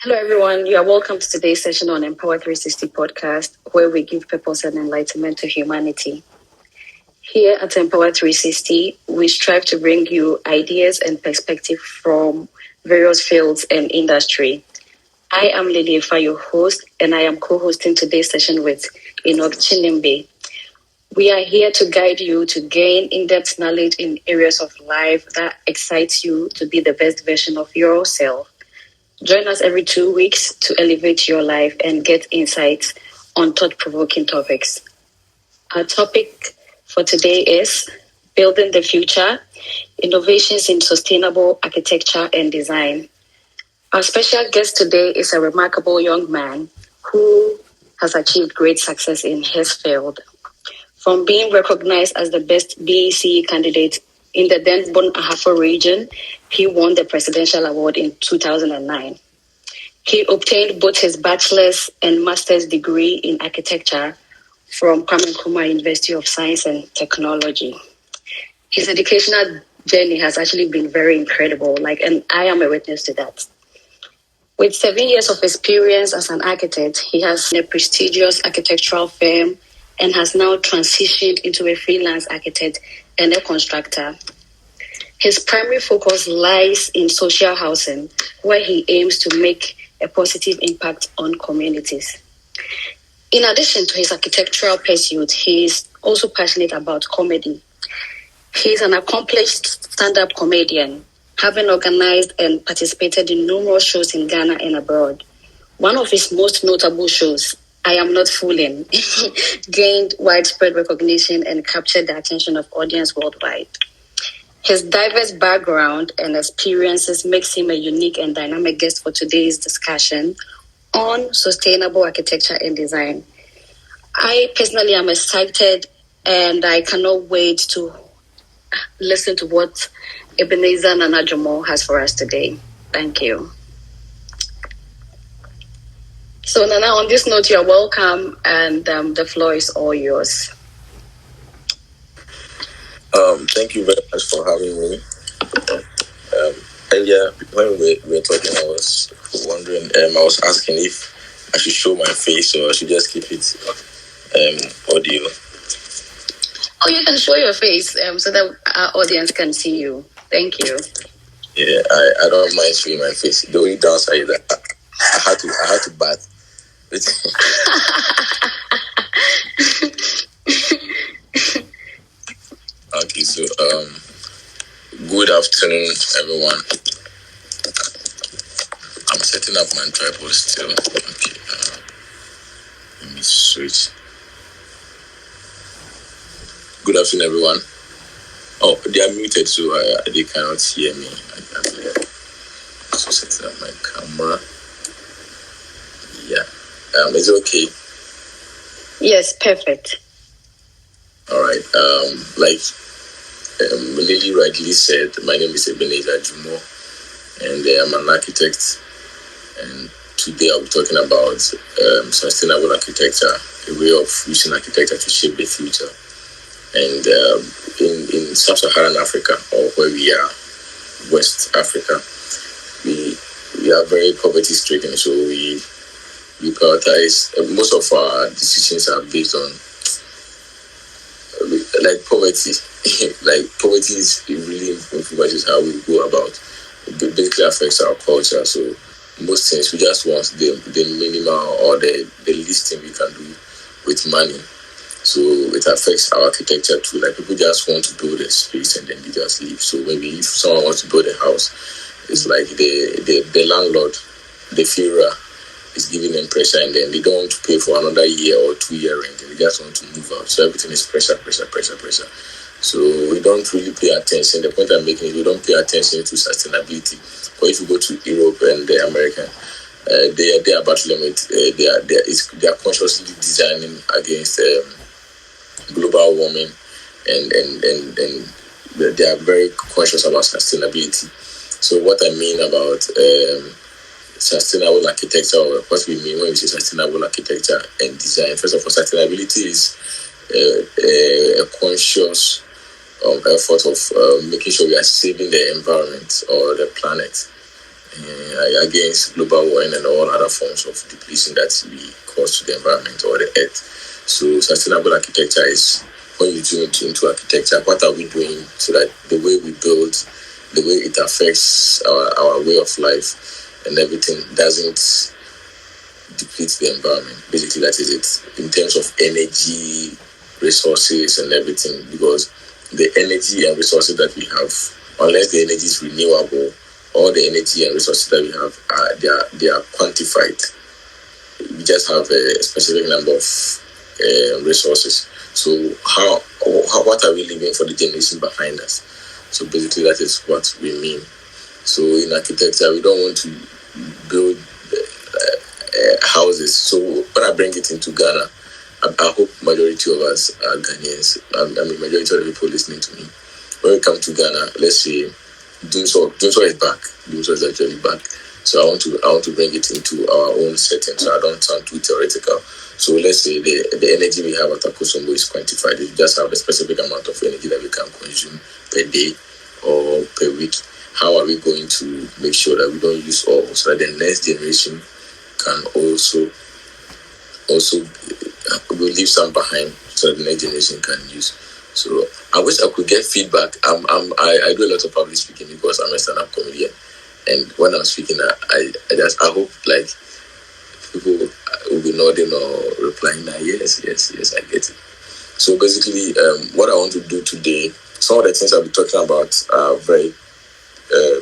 Hello, everyone. You are welcome to today's session on Empower 360 podcast, where we give purpose and enlightenment to humanity. Here at Empower 360, we strive to bring you ideas and perspective from various fields and industry. I am Lily Efa, your host, and I am co-hosting today's session with Enoch Chinimbe. We are here to guide you to gain in-depth knowledge in areas of life that excites you to be the best version of yourself. Join us every 2 weeks to elevate your life and get insights on thought-provoking topics. Our topic for today is Building the Future, Innovations in Sustainable Architecture and Design. Our special guest today is a remarkable young man who has achieved great success in his field. From being recognized as the best BEC candidate in the Denbon Ahafo region, he won the Presidential Award in 2009. He obtained both his bachelor's and master's degree in architecture from Kwame Nkrumah University of Science and Technology. His educational journey has actually been very incredible, and I am a witness to that. With 7 years of experience as an architect, he has a prestigious architectural firm and has now transitioned into a freelance architect and a constructor. His primary focus lies in social housing, where he aims to make a positive impact on communities. In addition to his architectural pursuit, he is also passionate about comedy. He is an accomplished stand-up comedian, having organized and participated in numerous shows in Ghana and abroad. One of his most notable shows, I Am Not Fooling, gained widespread recognition and captured the attention of audience worldwide. His diverse background and experiences makes him a unique and dynamic guest for today's discussion on sustainable architecture and design. I personally am excited and I cannot wait to listen to what Ebenezer Dwomoh has for us today. Thank you. So Nana, on this note, you're welcome, and the floor is all yours. Thank you very much for having me. Earlier, when we were talking, I was wondering, I was asking if I should show my face or I should just keep it audio. Oh, you can show your face so that our audience can see you. Thank you. Yeah, I don't mind showing my face. The only downside is that I had to bath. Okay, so good afternoon, everyone. I'm setting up my tripod still. Okay, let me switch. Good afternoon, everyone. Oh, they are muted, so they cannot hear me. So setting up my camera. Yeah. Is it okay? Yes, perfect. All right. Lily rightly said, my name is Ebenezer Dwomoh, and I'm an architect. And today I'll be talking about sustainable architecture, a way of using architecture to shape the future. And in sub-Saharan Africa, or where we are, West Africa, we are very poverty-stricken, so we prioritize. Most of our decisions are based on poverty. Poverty is really influences how we go about. It basically affects our culture. So most things we just want the minimal or the least thing we can do with money. So it affects our architecture too. People just want to build a space and then they just leave. So maybe if someone wants to build a house, it's like the landlord, the Führer, is giving them pressure, and then they don't want to pay for another year or 2 year rent, and they just want to move out. So everything is pressure. So we don't really pay attention. The point I'm making is we don't pay attention to sustainability. Or if you go to Europe and the American, they are battling with they are consciously designing against global warming, and they are very conscious about sustainability. So what I mean about sustainable architecture, or what we mean when we say sustainable architecture and design. First of all, sustainability is a conscious effort of making sure we are saving the environment or the planet. against global warming and all other forms of depletion that we cause to the environment or the earth. So sustainable architecture is when you zoom into architecture, what are we doing so that the way we build, the way it affects our way of life and everything doesn't deplete the environment. Basically, that is it. In terms of energy, resources and everything, because the energy and resources that we have, unless the energy is renewable, all the energy and resources that we have they are quantified. We just have a specific number of resources. So how what are we leaving for the generation behind us? So basically, that is what we mean. So in architecture, we don't want to build houses. So when I bring it into Ghana, I hope majority of us are Ghanaians. I mean, majority of the people listening to me. When we come to Ghana, let's say Dunso is back. Dunso is actually back. So I want to bring it into our own setting, so I don't sound too theoretical. So let's say the energy we have at Akosombo is quantified. You just have a specific amount of energy that we can consume per day or per week. How are we going to make sure that we don't use all, so that the next generation can also will leave some behind, so that the next generation can use. So I wish I could get feedback. I do a lot of public speaking because I'm a stand-up comedian, and when I'm speaking, I hope like people will be nodding or replying that yes, I get it. So basically, what I want to do today, some of the things I'll be talking about are very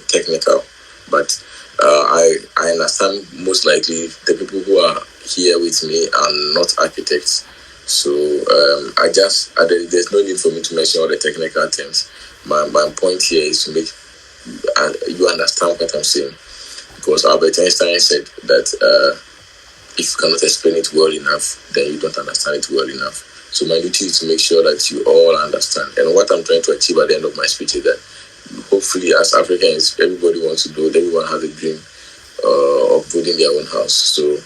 technical, but I understand most likely the people who are here with me are not architects. So there's no need for me to mention all the technical terms. My point here is to make you understand what I'm saying, because Albert Einstein said that if you cannot explain it well enough, then you don't understand it well enough. So my duty is to make sure that you all understand. And what I'm trying to achieve at the end of my speech is that hopefully, as Africans, everybody wants to build, everyone has a dream of building their own house. So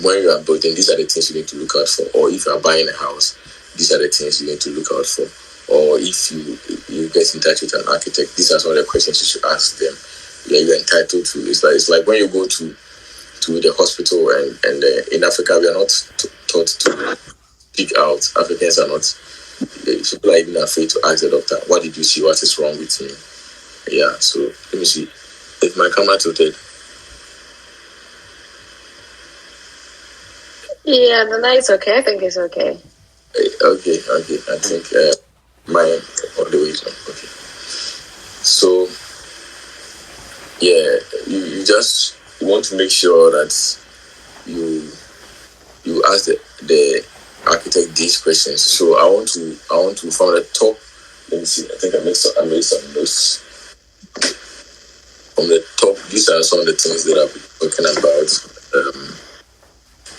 when you are building, these are the things you need to look out for. Or if you are buying a house, these are the things you need to look out for. Or if you get in touch with an architect, these are some of the questions you should ask them. Yeah, you're entitled to. It's like when you go to the hospital and in Africa, we are not taught to speak out. Africans are not. People are even afraid to ask the doctor, "What did you see? What is wrong with me?" Yeah, so let me see. If my camera tilted. Yeah, no, it's okay. I think it's okay. Okay. I think mine all the way is on. Okay. So yeah, you just want to make sure that you ask the architect these questions. So I want to from the top. Let me see. I think I made some notes. From the top, these are some of the things that I'll be talking about.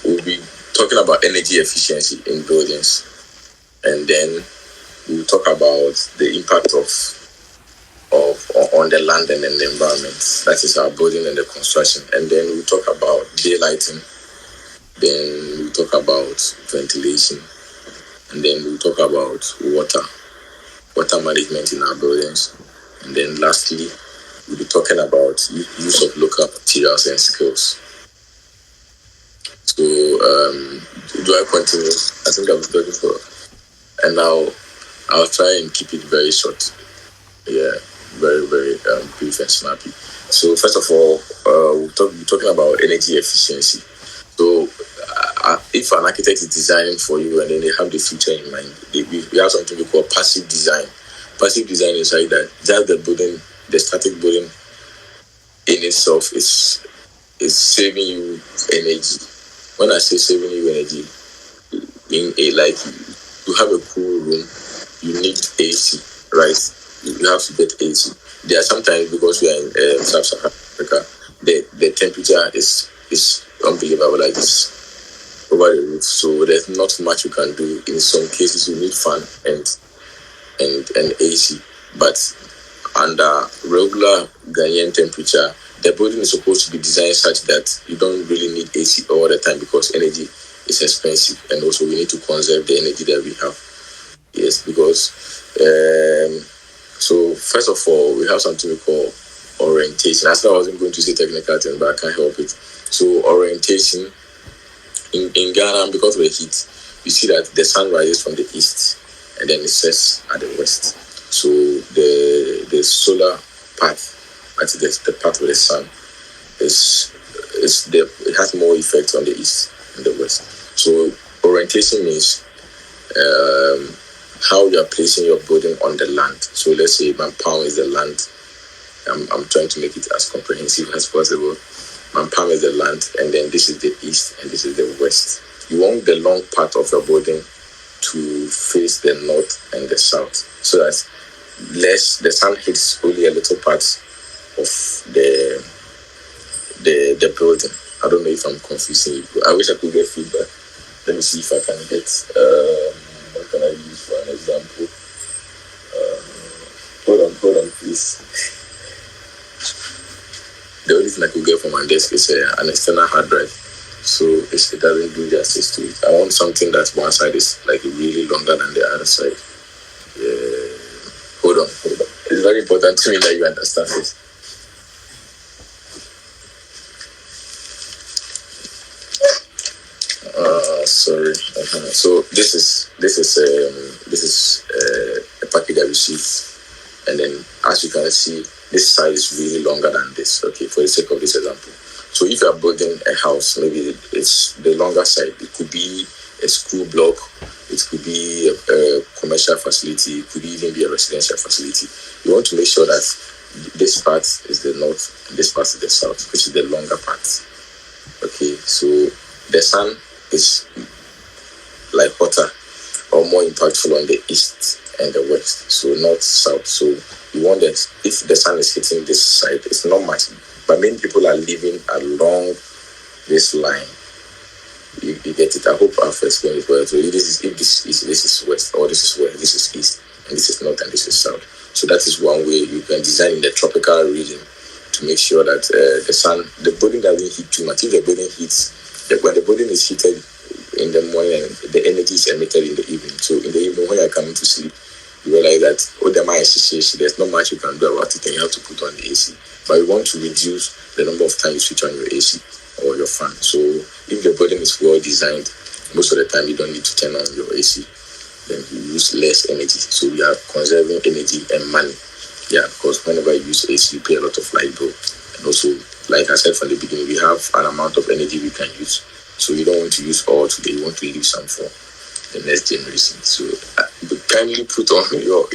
We'll be talking about energy efficiency in buildings, and then we'll talk about the impact of on the land and the environment. That is our building and the construction. And then we'll talk about daylighting. Then we'll talk about ventilation, and then we'll talk about water management in our buildings, and then lastly, we'll be talking about use of local materials and skills. So, do I continue? I think I've been talking for, and now I'll try and keep it very short. Yeah, very, very brief and snappy. So, first of all, we'll be talking about energy efficiency. So, if an architect is designing for you and then they have the future in mind, we have something we call passive design. Passive design is like that just the building, the static building in itself is saving you energy. When I say saving you energy, in like you have a cool room, you need AC, right? You have to get AC. There are sometimes, because we are in Sub-Saharan Africa, the temperature is unbelievable, like this over the roof. So there's not much you can do. In some cases, you need fan and AC, but under regular Ghanaian temperature, the building is supposed to be designed such that you don't really need AC all the time, because energy is expensive, and also we need to conserve the energy that we have. Yes, because so first of all, we have something we call orientation. That's why I wasn't going to say technical terms, but I can't help it. So orientation in Ghana, because of the heat, you see that the sun rises from the east and then it sets at the west. So the solar path, that is the path of the sun, it has more effect on the east and the west. So orientation means how you are placing your building on the land. So let's say Mampang is the land. I'm trying to make it as comprehensive as possible. Mampang is the land, and then this is the east and this is the west. You want the long part of your building to face the north and the south, so that the sun hits only a little part of the building. I don't know if I'm confusing you. I wish I could get feedback. Let me see if I can get. What can I use for an example? Hold on, please. The only thing I could get from my desk is an external hard drive, so it doesn't do justice to it. I want something that one side is like really longer than the other side. Hold on. It's very important to me that you understand this. Sorry. So this is a package I received, and then as you can see, this side is really longer than this. Okay, for the sake of this example. So if you are building a house, maybe it's the longer side. It could be a school block, it could be a commercial facility, it could even be a residential facility. You want to make sure that this part is the north and this part is the south, which is the longer part. Okay, so the sun is like hotter or more impactful on the east and the west, so north, south. So you want that if the sun is hitting this side, it's not much, but many people are living along this line. You get it. I hope I've explained it well. So this is west, or this is west, this is east, and this is north, and this is south. So that is one way you can design in the tropical region to make sure that the building doesn't heat too much. If the building heats, when the building is heated in the morning, the energy is emitted in the evening. So in the evening, when you're coming to sleep, you realize that there's not much you can do about it, and you have to put on the AC. But you want to reduce the number of times you switch on your AC or your fan. So if the building is well designed, most of the time you don't need to turn on your AC. Then you use less energy. So we are conserving energy and money. Yeah, because whenever you use AC, you pay a lot of light bill. And also, like I said from the beginning, we have an amount of energy we can use. So you don't want to use all today. You want to leave some for the next generation. So kindly put on your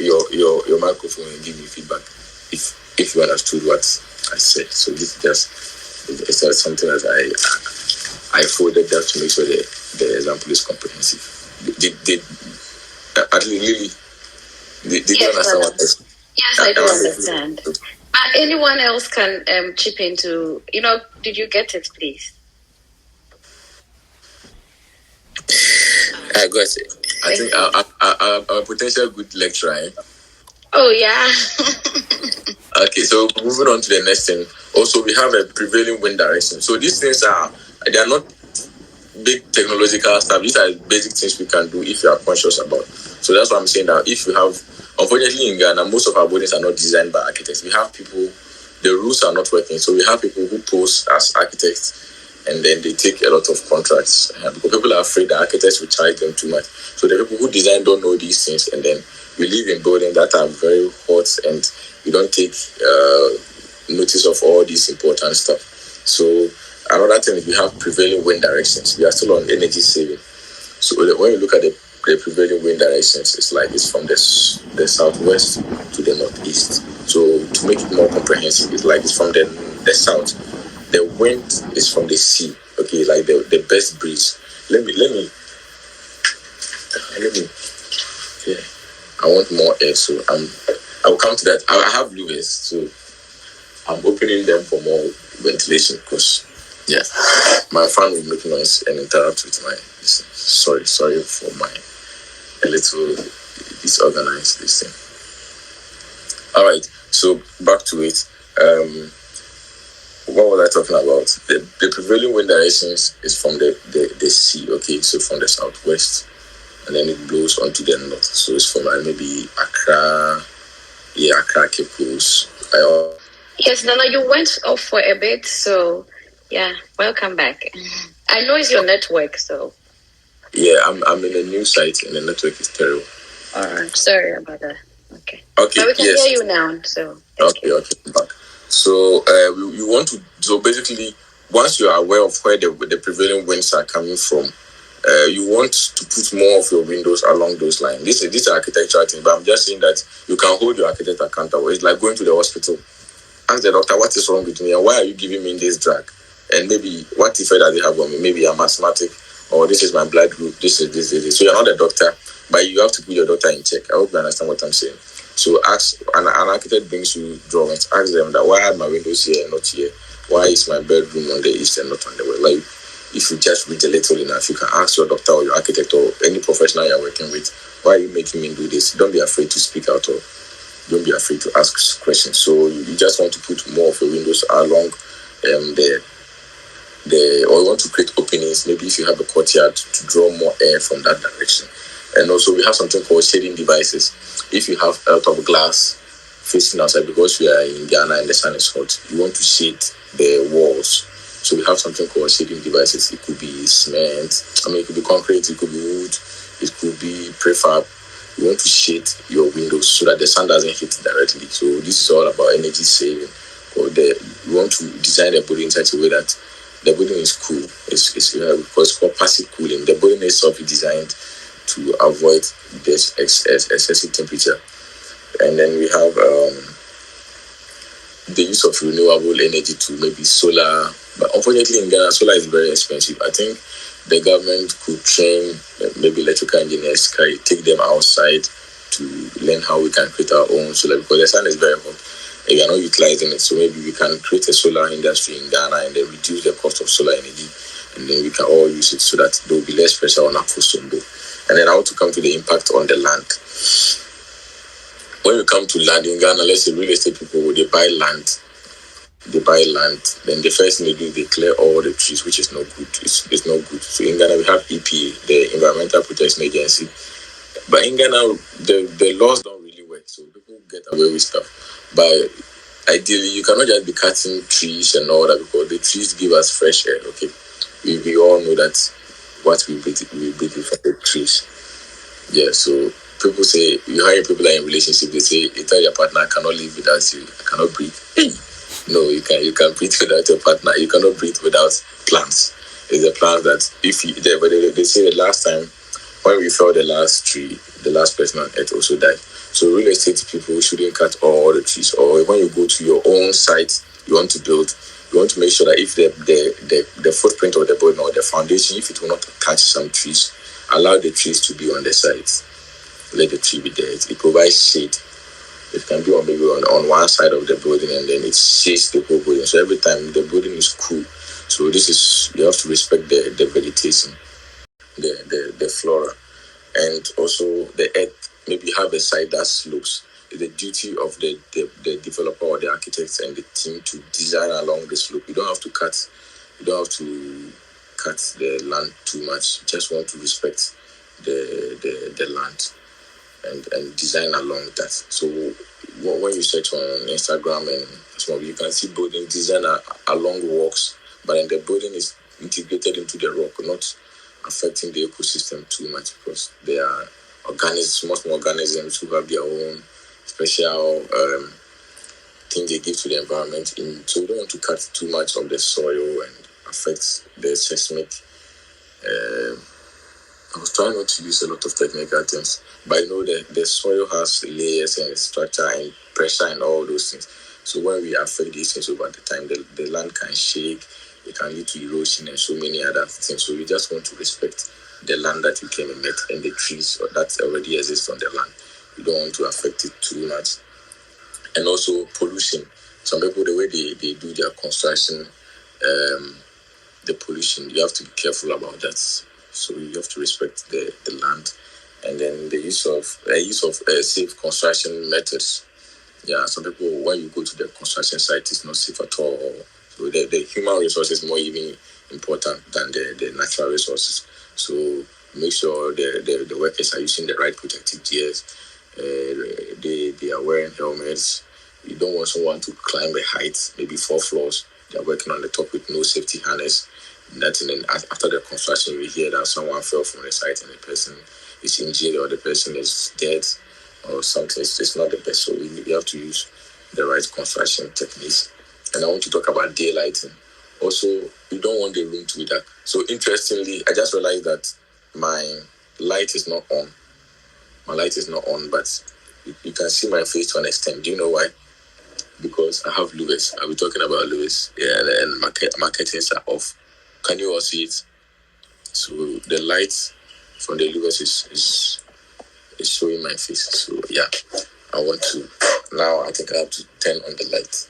microphone and give me feedback if you understood what I said. So this is just something that I folded that to make sure the example is comprehensive. Did you understand what I said? Yes, I do understand. Anyone else can chip into, did you get it, please? I got it. I think I'm a potential good lecturer. Oh, yeah. Okay, so moving on to the next thing. Also, we have a prevailing wind direction. So these things they are not big technological stuff. These are basic things we can do if you are conscious about. So that's why I'm saying that if you have, unfortunately in Ghana, most of our buildings are not designed by architects. We have people, the rules are not working. So we have people who pose as architects, and then they take a lot of contracts because people are afraid that architects will charge them too much. So the people who design don't know these things, and then we live in buildings that are very hot, and we don't take notice of all this important stuff. So another thing is we have prevailing wind directions. We are still on energy saving. So when you look at the prevailing wind directions, it's from the southwest to the northeast. So to make it more comprehensive, it's from the south. The wind is from the sea. Okay, like the best breeze. Let me. Yeah, I want more air, so I will come to that. I have louvers, so I'm opening them for more ventilation because my fan will make noise and interrupt with my. Sorry for my a little disorganized this thing. All right, so back to it. What was I talking about? The prevailing wind directions is from the sea. Okay, so from the southwest, and then it blows onto the north. So it's from maybe Accra, Cape Coast. Yes, Nana, you went off for a bit, so yeah, welcome back. I know it's your network, so. Yeah, I'm in a new site and the network is terrible. Alright, sorry about that. Okay. Okay, But we can yes. hear you now, so thank you. Okay, I'm back. So you want to, so basically, once you are aware of where the prevailing winds are coming from, you want to put more of your windows along those lines. This is architectural thing, but I'm just saying that you can hold your architect accountable. It's like going to the hospital. Ask the doctor, what is wrong with me and why are you giving me this drug? And maybe what effect does it have on me? Maybe I'm asthmatic, or this is my blood group, this is this. So you're not a doctor, but you have to put your doctor in check. I hope you understand what I'm saying. So ask an architect brings you drawings. Ask them that why are my windows here and not here? Why is my bedroom on the east and not on the west? Like if you just read a little enough, you can ask your doctor or your architect or any professional you're working with, why are you making me do this? Don't be afraid to speak out or don't be afraid to ask questions. So you just want to put more of your windows along or you want to create openings. Maybe if you have a courtyard to draw more air from that direction. And also we have something called shading devices. If you have a lot of glass facing outside because we are in Ghana and the sun is hot, you want to shade the walls. So we have something called shading devices. It could be cement, it could be concrete, it could be wood, it could be prefab. You want to shade your windows so that the sun doesn't hit directly. So this is all about energy saving. You want to design the building in such a way that the building is cool. It's called passive cooling. The building itself is designed to avoid this excessive temperature. And then we have the use of renewable energy to maybe solar. But unfortunately in Ghana, solar is very expensive. I think the government could train maybe electrical engineers, take them outside to learn how we can create our own solar because the sun is very hot and we are not utilizing it. So maybe we can create a solar industry in Ghana and then reduce the cost of solar energy and then we can all use it so that there will be less pressure on Afosombo. And then I want to come to the impact on the land. When you come to land in Ghana, let's say real estate people, they buy land, then the first thing they do, they clear all the trees, which is not good. It's not good. So in Ghana, we have EPA, the Environmental Protection Agency. But in Ghana, the laws don't really work, so people get away with stuff. But ideally, you cannot just be cutting trees and all that because the trees give us fresh air, okay? We all know that what we breathe from the trees. Yeah, so people say, you hire people that are in relationship, they say, you tell your partner, I cannot live without you, I cannot breathe. No, you can breathe without your partner. You cannot breathe without plants. It's the plants that they say the last time when we fell the last tree, the last person on earth also died. So real estate people shouldn't cut all the trees. Or when you go to your own site, you want to build, you want to make sure that if the footprint of the building or the foundation, if it will not touch some trees, allow the trees to be on the sides. Let the tree be there. It provides shade. It can be maybe on one side of the building and then it shades the whole building. So every time the building is cool. So you have to respect the vegetation, the flora. And also the earth, maybe have a side that slopes. It's the duty of the developer or the architects and the team to design along the slope. You don't have to cut the land too much. You just want to respect the land and design along that. So when you search on Instagram and some, you can see building design along walks, but then the building is integrated into the rock, not affecting the ecosystem too much because they are small organisms who have their own special thing they give to the environment. So you don't want to cut too much of the soil and affect the seismic. I was trying not to use a lot of technical terms, but I know that the soil has layers and structure and pressure and all those things. So when we affect these things over the time, the land can shake, it can lead to erosion and so many other things. So we just want to respect the land that you came and met and the trees that already exist on the land. You don't want to affect it too much. And also pollution. Some people, the way they do their construction, the pollution, you have to be careful about that. So you have to respect the land. And then the use of safe construction methods. Yeah, some people, when you go to the construction site, it's not safe at all. So the human resource is more even important than the natural resources. So make sure the workers are using the right protective gears. They are wearing helmets. You don't want someone to climb a height, maybe 4 floors. They're working on the top with no safety harness. Nothing. And after the construction, we hear that someone fell from the site and the person is injured or the person is dead or something. It's not the best. So we have to use the right construction techniques. And I want to talk about daylighting. Also, you don't want the room to be dark. So interestingly, I just realized that my light is not on. My light is not on, but you can see my face to an extent. Do you know why? Because I have louvers. I'll be talking about louvers. Yeah, and my curtains are off. Can you all see it? So the light from the louvers is showing my face. So yeah, I want to. Now I think I have to turn on the light.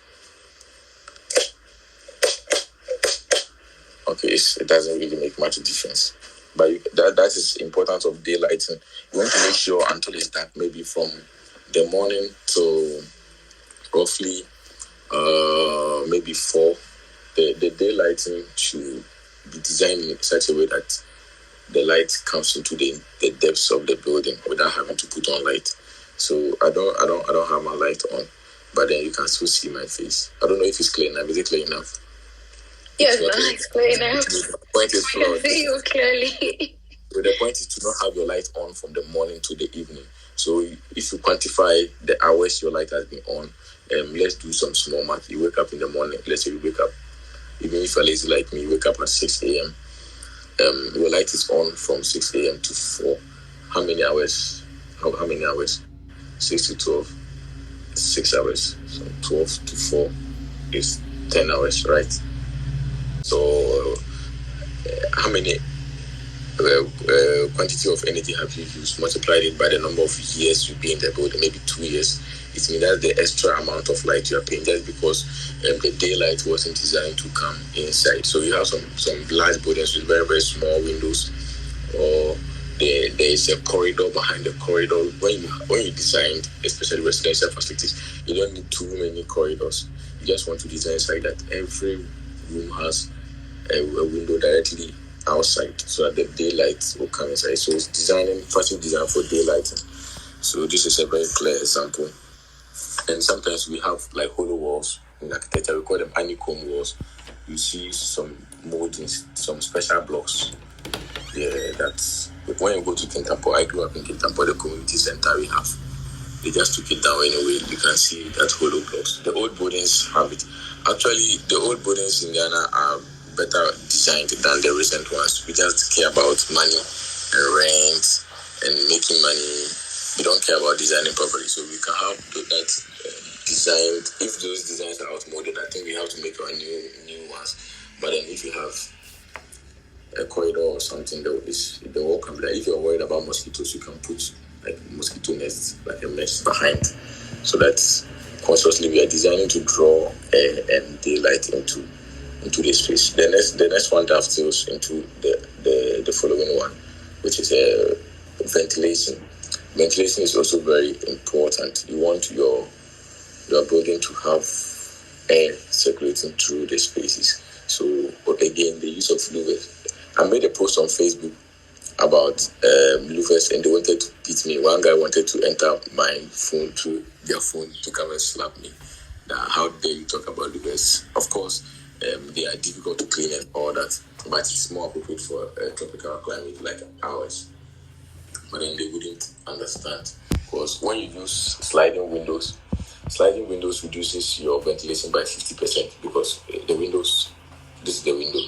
Okay, it doesn't really make much difference. But that is importance of daylighting. You want to make sure until it's dark, maybe from the morning to roughly maybe 4. The daylighting should be designed in such a way that the light comes into the depths of the building without having to put on light. So I don't have my light on, but then you can still see my face. I don't know if it's clear enough. Is it clear enough? Yes, it's clear enough. The point is I can see you clearly. So the point is to not have your light on from the morning to the evening. So if you quantify the hours your light has been on, let's do some small math. You wake up in the morning. Let's say you wake up, even if you're lazy like me, you wake up at 6 a.m. Your light is on from 6 a.m. to 4. How many hours? How many hours? 6 to 12. 6 hours. So 12 to 4 is 10 hours, right? So how many quantity of energy have you used? Multiplied it by the number of years you be in the building, maybe 2 years. It means that's the extra amount of light you are paying just because the daylight wasn't designed to come inside. So you have some large buildings with very, very small windows, or there is a corridor behind the corridor. When you design, especially residential facilities, you don't need too many corridors. You just want to design side that every room has a window directly outside so that the daylight will come inside. So it's facility design for daylighting. So this is a very clear example. And sometimes we have like hollow walls in architecture. We call them honeycomb walls. You see some moldings, some special blocks. Yeah, that's when you go to Kintampo. I grew up in Kintampo, the community center we have. They just took it down anyway. You can see that hollow blocks. The old buildings have it. Actually, the old buildings in Ghana are better designed than the recent ones. We just care about money and rent and making money. We don't care about designing properly. So we can have that designed. If those designs are outmoded, I think we have to make our new ones. But then if you have a corridor or something, the wall can be like, if you're worried about mosquitoes, you can put like mosquito nests, like a mesh behind, so that consciously we are designing to draw air and daylight into the space. The next one dovetails into the following one, which is ventilation. Ventilation is also very important. You want your building to have air circulating through the spaces. So again, the use of louvers. I made a post on Facebook about louvers, and they wanted to beat me. One guy wanted to enter my phone through their phone to come and slap me. Now, how dare you talk about louvers? Of course, they are difficult to clean and all that, but it's more appropriate for a tropical climate like ours. But then they wouldn't understand, because when you use sliding windows reduces your ventilation by 50%, because the windows, this is the window,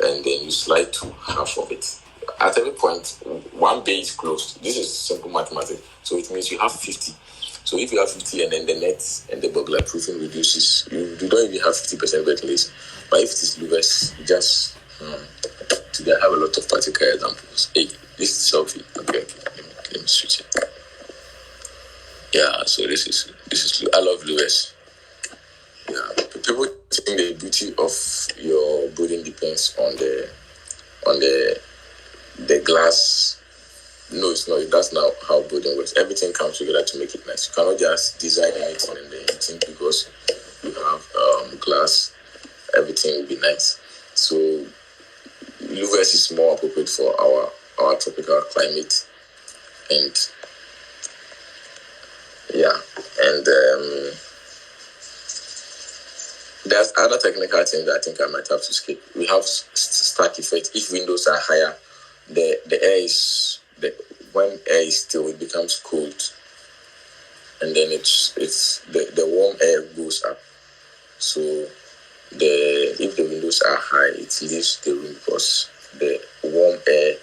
and then you slide to half of it. At every point, one bay is closed. This is simple mathematics. So it means you have 50. So if you have 50 and then the net and the burglar proofing reduces, you don't even have 50% ventilation. But if it is louvers, just today I have a lot of practical examples. Hey, this is selfie. Okay. Let me switch it. Yeah, so this is I love louvers. Yeah, people think the beauty of your building depends on the glass. No, it's not. That's not how building works. Everything comes together to make it nice. You cannot just design anything and then you think because you have glass, everything will be nice. So louvers is more appropriate for our tropical climate, and yeah, and There's other technical things that I think I might have to skip. We have stack effect. If windows are higher, the air is when air is still, it becomes cold, and then it's the warm air goes up. So if the windows are high, it leaves the room because the warm air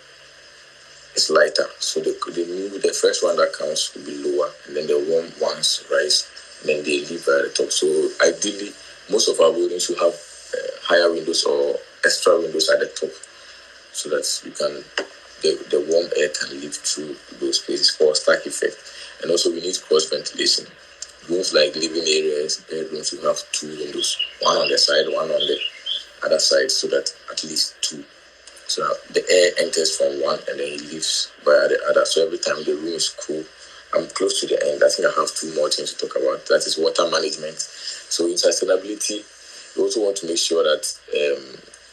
is lighter. So the first one that comes will be lower, and then the warm ones rise, and then they leave at the top. So ideally, most of our buildings should have higher windows or extra windows at the top, so that the warm air can leave through those places for stack effect. And also we need cross ventilation. Rooms like living areas, bedrooms, you have two windows, one on the side, one on the other side, so that at least two. So the air enters from one and then it leaves via the other. So every time the room is cool. I'm close to the end. I think I have two more things to talk about. That is water management. So in sustainability, we also want to make sure that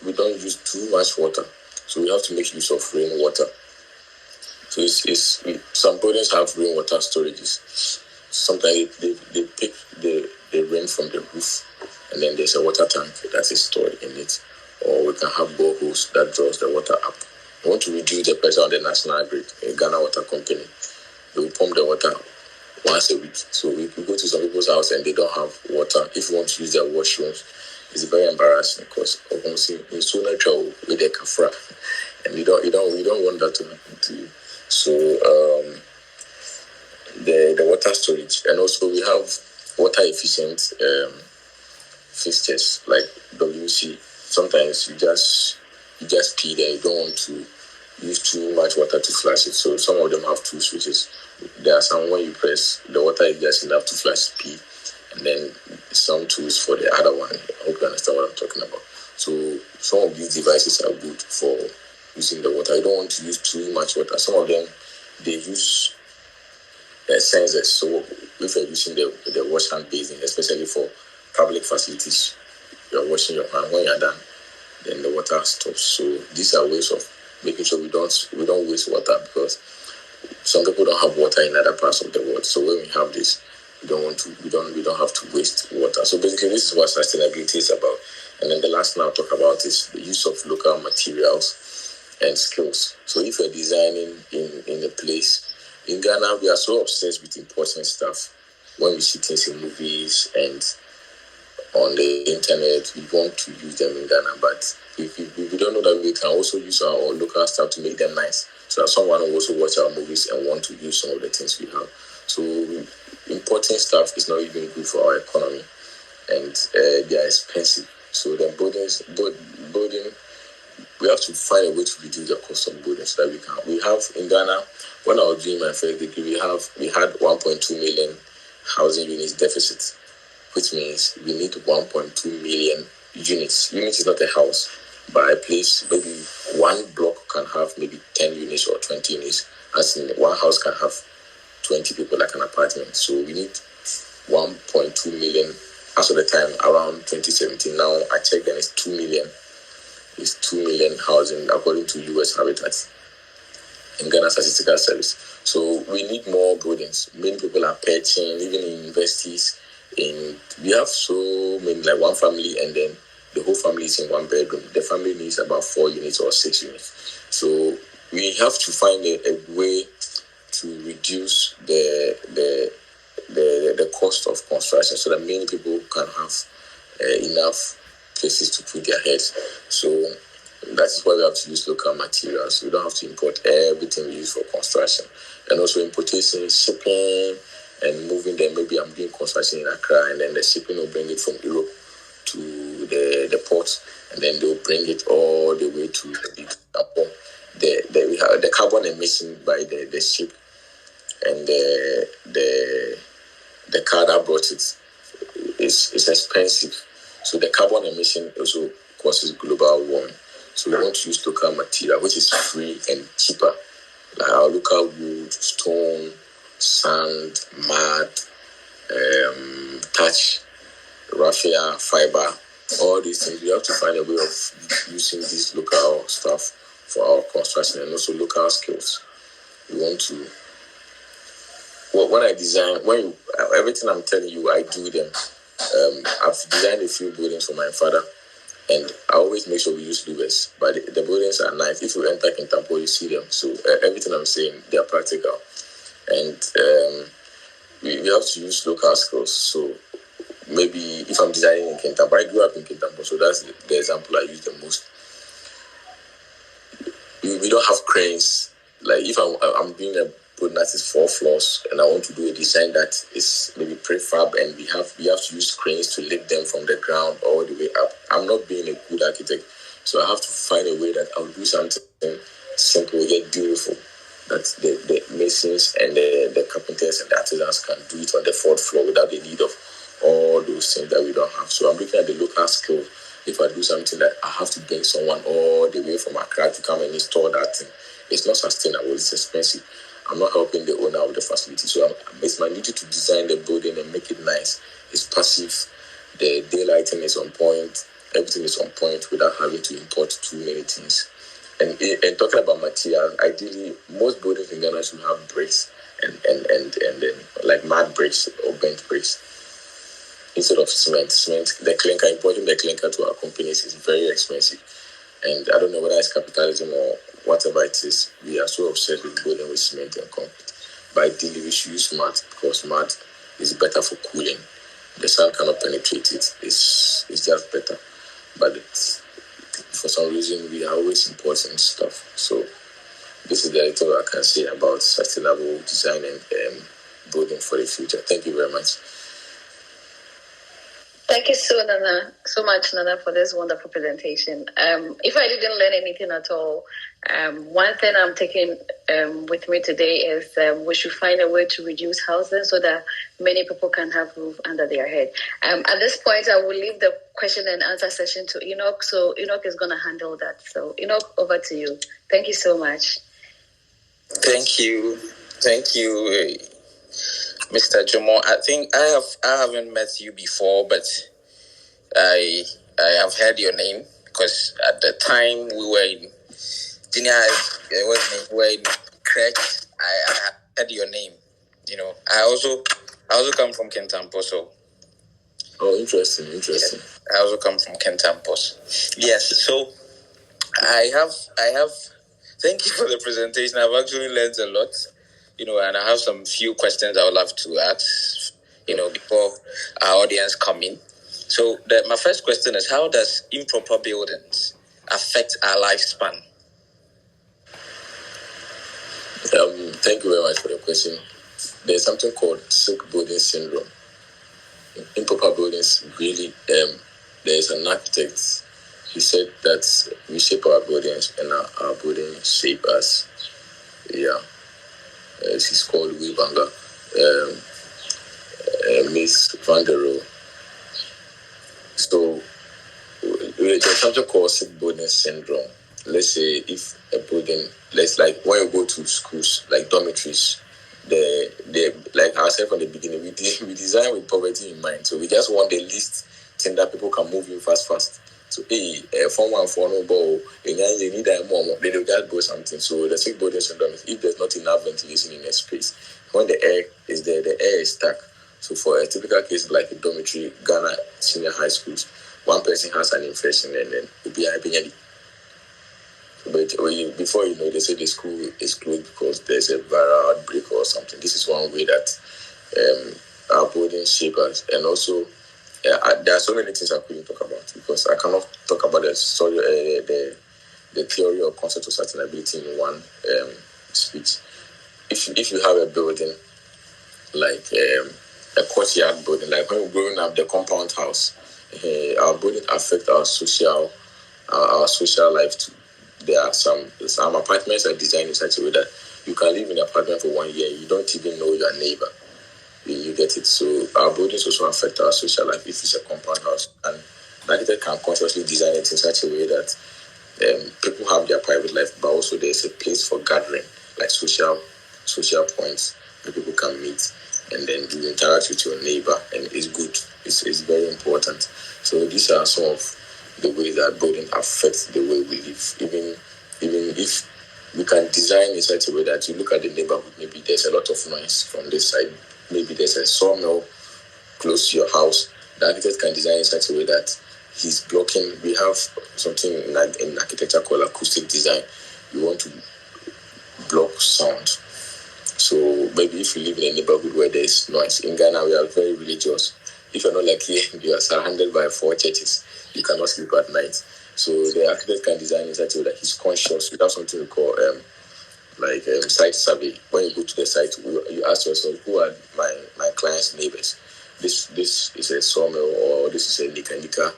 we don't use too much water. So we have to make use of rainwater. So some buildings have rainwater storages. Sometimes they pick the rain from the roof, and then there's a water tank that is stored in it. Or we can have boreholes that draws the water up. We want to reduce the pressure on the national grid, Ghana Water Company. They will pump the water once a week. So we go to some people's house and they don't have water. If you want to use their washrooms, it's very embarrassing because obviously in so natural with the kafra, and we don't want that to happen to you. So the water storage, and also we have water efficient fixtures like WC. Sometimes you just pee there. You don't want to use too much water to flush it. So some of them have two switches. There are some when you press, the water is just enough to flush pee, and then some tools for the other one. I hope you understand what I'm talking about. So some of these devices are good for using the water. You don't want to use too much water. Some of them, they use sensors. So if you're using the wash hand basin, especially for public facilities, you're washing your hand. When you're done, then the water stops. So these are ways of making sure we don't waste water, because some people don't have water in other parts of the world. So when we have this, we don't have to waste water. So basically, this is what sustainability is about. And then the last thing I'll talk about is the use of local materials and skills. So if you're designing in a place, in Ghana, we are so obsessed with importing stuff. When we see things in movies and on the internet, we want to use them in Ghana, but if we don't know that we can also use our local stuff to make them nice, so that someone will also watch our movies and want to use some of the things we have. So importing stuff is not even good for our economy, and they are expensive. So the building, we have to find a way to reduce the cost of building so that we can. We have in Ghana, when I was doing my first degree, we had 1.2 million housing units deficit, which means we need 1.2 million units. Units is not a house, but a place, maybe one block can have maybe 10 units or 20 units, as in one house can have 20 people like an apartment. So we need 1.2 million. As of the time, around 2017, now I checked and it's 2 million. It's 2 million housing according to US Habitat in Ghana Statistical Service. So we need more buildings. Many people are perching, even in universities. We have so many, like one family, and then the whole family is in one bedroom. The family needs about 4 units or 6 units. So we have to find a way to reduce the cost of construction so that many people can have enough places to put their heads. So that is why we have to use local materials. We don't have to import everything we use for construction. And also importation, shipping, and moving them. Maybe I'm doing construction in Accra, and then the shipping will bring it from Europe to the port, and then they'll bring it all the way to the port. We have the carbon emission by the ship, and the car that brought it is expensive. So the carbon emission also causes global warming. So we want to use local material, which is free and cheaper, like our local wood, stone, sand, mud, thatch, raffia, fiber, all these things. We have to find a way of using this local stuff for our construction, and also local skills. We want to. Well, when I design, everything I'm telling you, I do them. I've designed a few buildings for my father, and I always make sure we use louvers. But the buildings are nice. If you enter Kintampo, you see them. So everything I'm saying, they are practical, and we have to use local skills. So maybe if I'm designing in Kintampo, I grew up in Kintampo, so that's the example I use the most. We don't have cranes. Like if I'm doing a building that is 4 floors and I want to do a design that is maybe prefab, and we have to use cranes to lift them from the ground all the way up. I'm not being a good architect, so I have to find a way that I'll do something simple yet beautiful, that the masons and the carpenters and the artisans can do it on the 4th floor without the need of all those things that we don't have. So I'm looking at the local skill. If I do something that I have to bring someone all the way from Accra to come and install that thing, it's not sustainable, it's expensive. I'm not helping the owner of the facility. So it's my duty to design the building and make it nice. It's passive, the daylighting is on point, everything is on point without having to import too many things. And talking about materials, ideally, most buildings in Ghana should have bricks and then like mud bricks or bent bricks instead of cement. The clinker, importing the clinker to our companies is very expensive. And I don't know whether it's capitalism or whatever it is. We are so obsessed with building with cement and concrete. But ideally, we should use mud, because mud is better for cooling. The sun cannot penetrate it. It's just better. But for some reason, we are always importing stuff. So this is the little I can say about sustainable design and building for the future. Thank you very much. Thank you so much, Nana, for this wonderful presentation. If I didn't learn anything at all, one thing I'm taking with me today is we should find a way to reduce housing so that many people can have roof under their head. At this point, I will leave the question and answer session to Enoch. So Enoch is going to handle that. So Enoch, over to you. Thank you so much. Thank you, Mr. Dwomoh. I think I haven't met you before, but I have heard your name, because at the time we were in junior high, we were in crèche. I heard your name. I also come from Kintampo, so. Oh, interesting. Yes, I also come from Kintampo. Yes, so I have. Thank you for the presentation. I've actually learned a lot, and I have some few questions I would love to ask, before our audience come in. So my first question is, how does improper buildings affect our lifespan? Thank you very much for the question. There's something called sick building syndrome. Improper buildings really, there's an architect. He said that we shape our buildings and our buildings shape us. Yeah. She's called Wibanga. Miss Van der Rohe. So there's something called sick building syndrome. Let's say if a building, like when you go to schools, like dormitories, they like I said from the beginning, we design with poverty in mind. So we just want the least thing that people can move in fast. So form one for no ball, they need a more, they will just build something. So the sick building syndrome is if there's not enough ventilation in a space, when the air is there, the air is stuck. So for a typical case like a dormitory, Ghana senior high schools, one person has an infection and then will be a. But before you know, they say the school is closed because there's a viral outbreak or something. This is one way that our buildings shape us. And also, there are so many things I couldn't talk about because I cannot talk about the theory or concept of sustainability in one speech. If you have a building like a courtyard building, like when we're growing up, the compound house, our building affect our social life too. There are some apartments are designed in such a way that you can live in an apartment for 1 year, you don't even know your neighbor. You get it. So our buildings also affect our social life if it's a compound house, and the architect can consciously design it in such a way that people have their private life, but also there's a place for gathering, like social points where people can meet and then you interact with your neighbor, and it's good. It's very important. So these are some of the ways that building affects the way we live. Even if we can design in such a way that you look at the neighborhood, maybe there's a lot of noise from this side. Maybe there's a sawmill close to your house the architect can design in such a way that he's blocking. We have something in architecture called acoustic design. We want to block sound. So maybe if you live in a neighborhood where there's noise, in Ghana we are very religious. If you're not like here, you are surrounded by 4 churches. You cannot sleep at night. So the architect can design in such a way that he's conscious. We have something we call site survey. When you go to the site, you ask yourself, who are my client's neighbors? This is a sawmill, or this is a nika,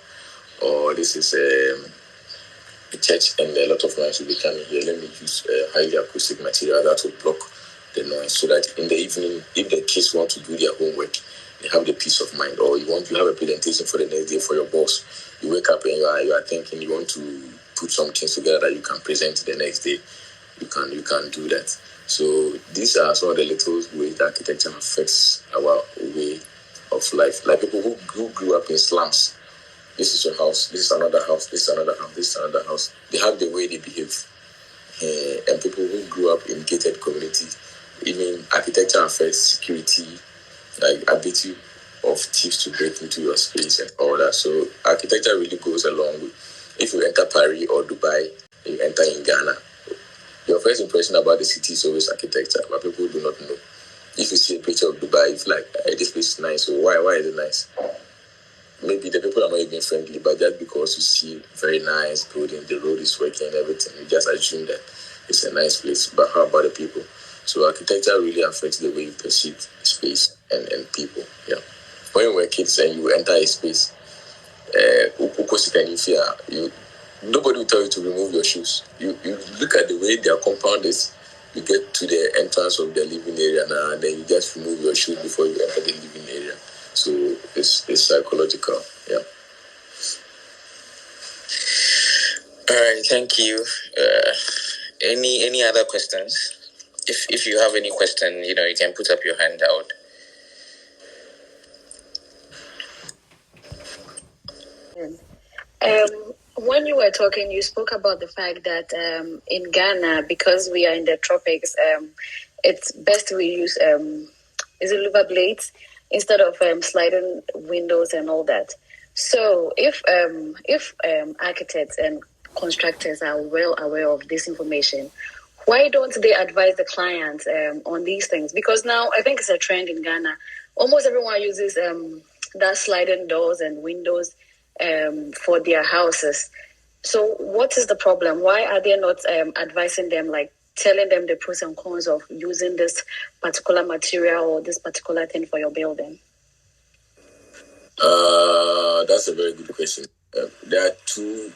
or this is a church, and a lot of noise will be coming here. Let me use highly acoustic material that will block the noise, so that in the evening, if the kids want to do their homework, they have the peace of mind. Or you have a presentation for the next day for your boss. You wake up and you are thinking you want to put some things together that you can present the next day. You can do that. So these are some of the little ways that architecture affects our way of life. Like people who grew up in slums. This is your house. This is another house. This is another house. This is another house. They have the way they behave. And people who grew up in gated communities, even architecture affects security, like ability of thieves to break into your space and all that. So architecture really goes along with. If you enter Paris or Dubai, you enter in Ghana, your first impression about the city is always architecture, but people do not know. If you see a picture of Dubai, you feel like, hey, this place is nice. So why is it nice? Maybe the people are not even friendly, but just because you see very nice building, the road is working and everything, you just assume that it's a nice place. But how about the people? So architecture really affects the way you perceive space and people. Yeah. When you were kids and you enter a space, nobody will tell you to remove your shoes. You look at the way their compound is. You get to the entrance of the living area now, and then you just remove your shoes before you enter the living area. So it's psychological. Yeah. All right. Thank you. Any other questions? If you have any question, you can put up your hand out. When you were talking, you spoke about the fact that in Ghana, because we are in the tropics, it's best we use is it louver blades instead of sliding windows and all that. So if architects and constructors are well aware of this information, why don't they advise the client on these things? Because now I think it's a trend in Ghana. Almost everyone uses that sliding doors and windows for their houses. So what is the problem? Why are they not advising them, like telling them the pros and cons of using this particular material or this particular thing for your building? That's a very good question. There are two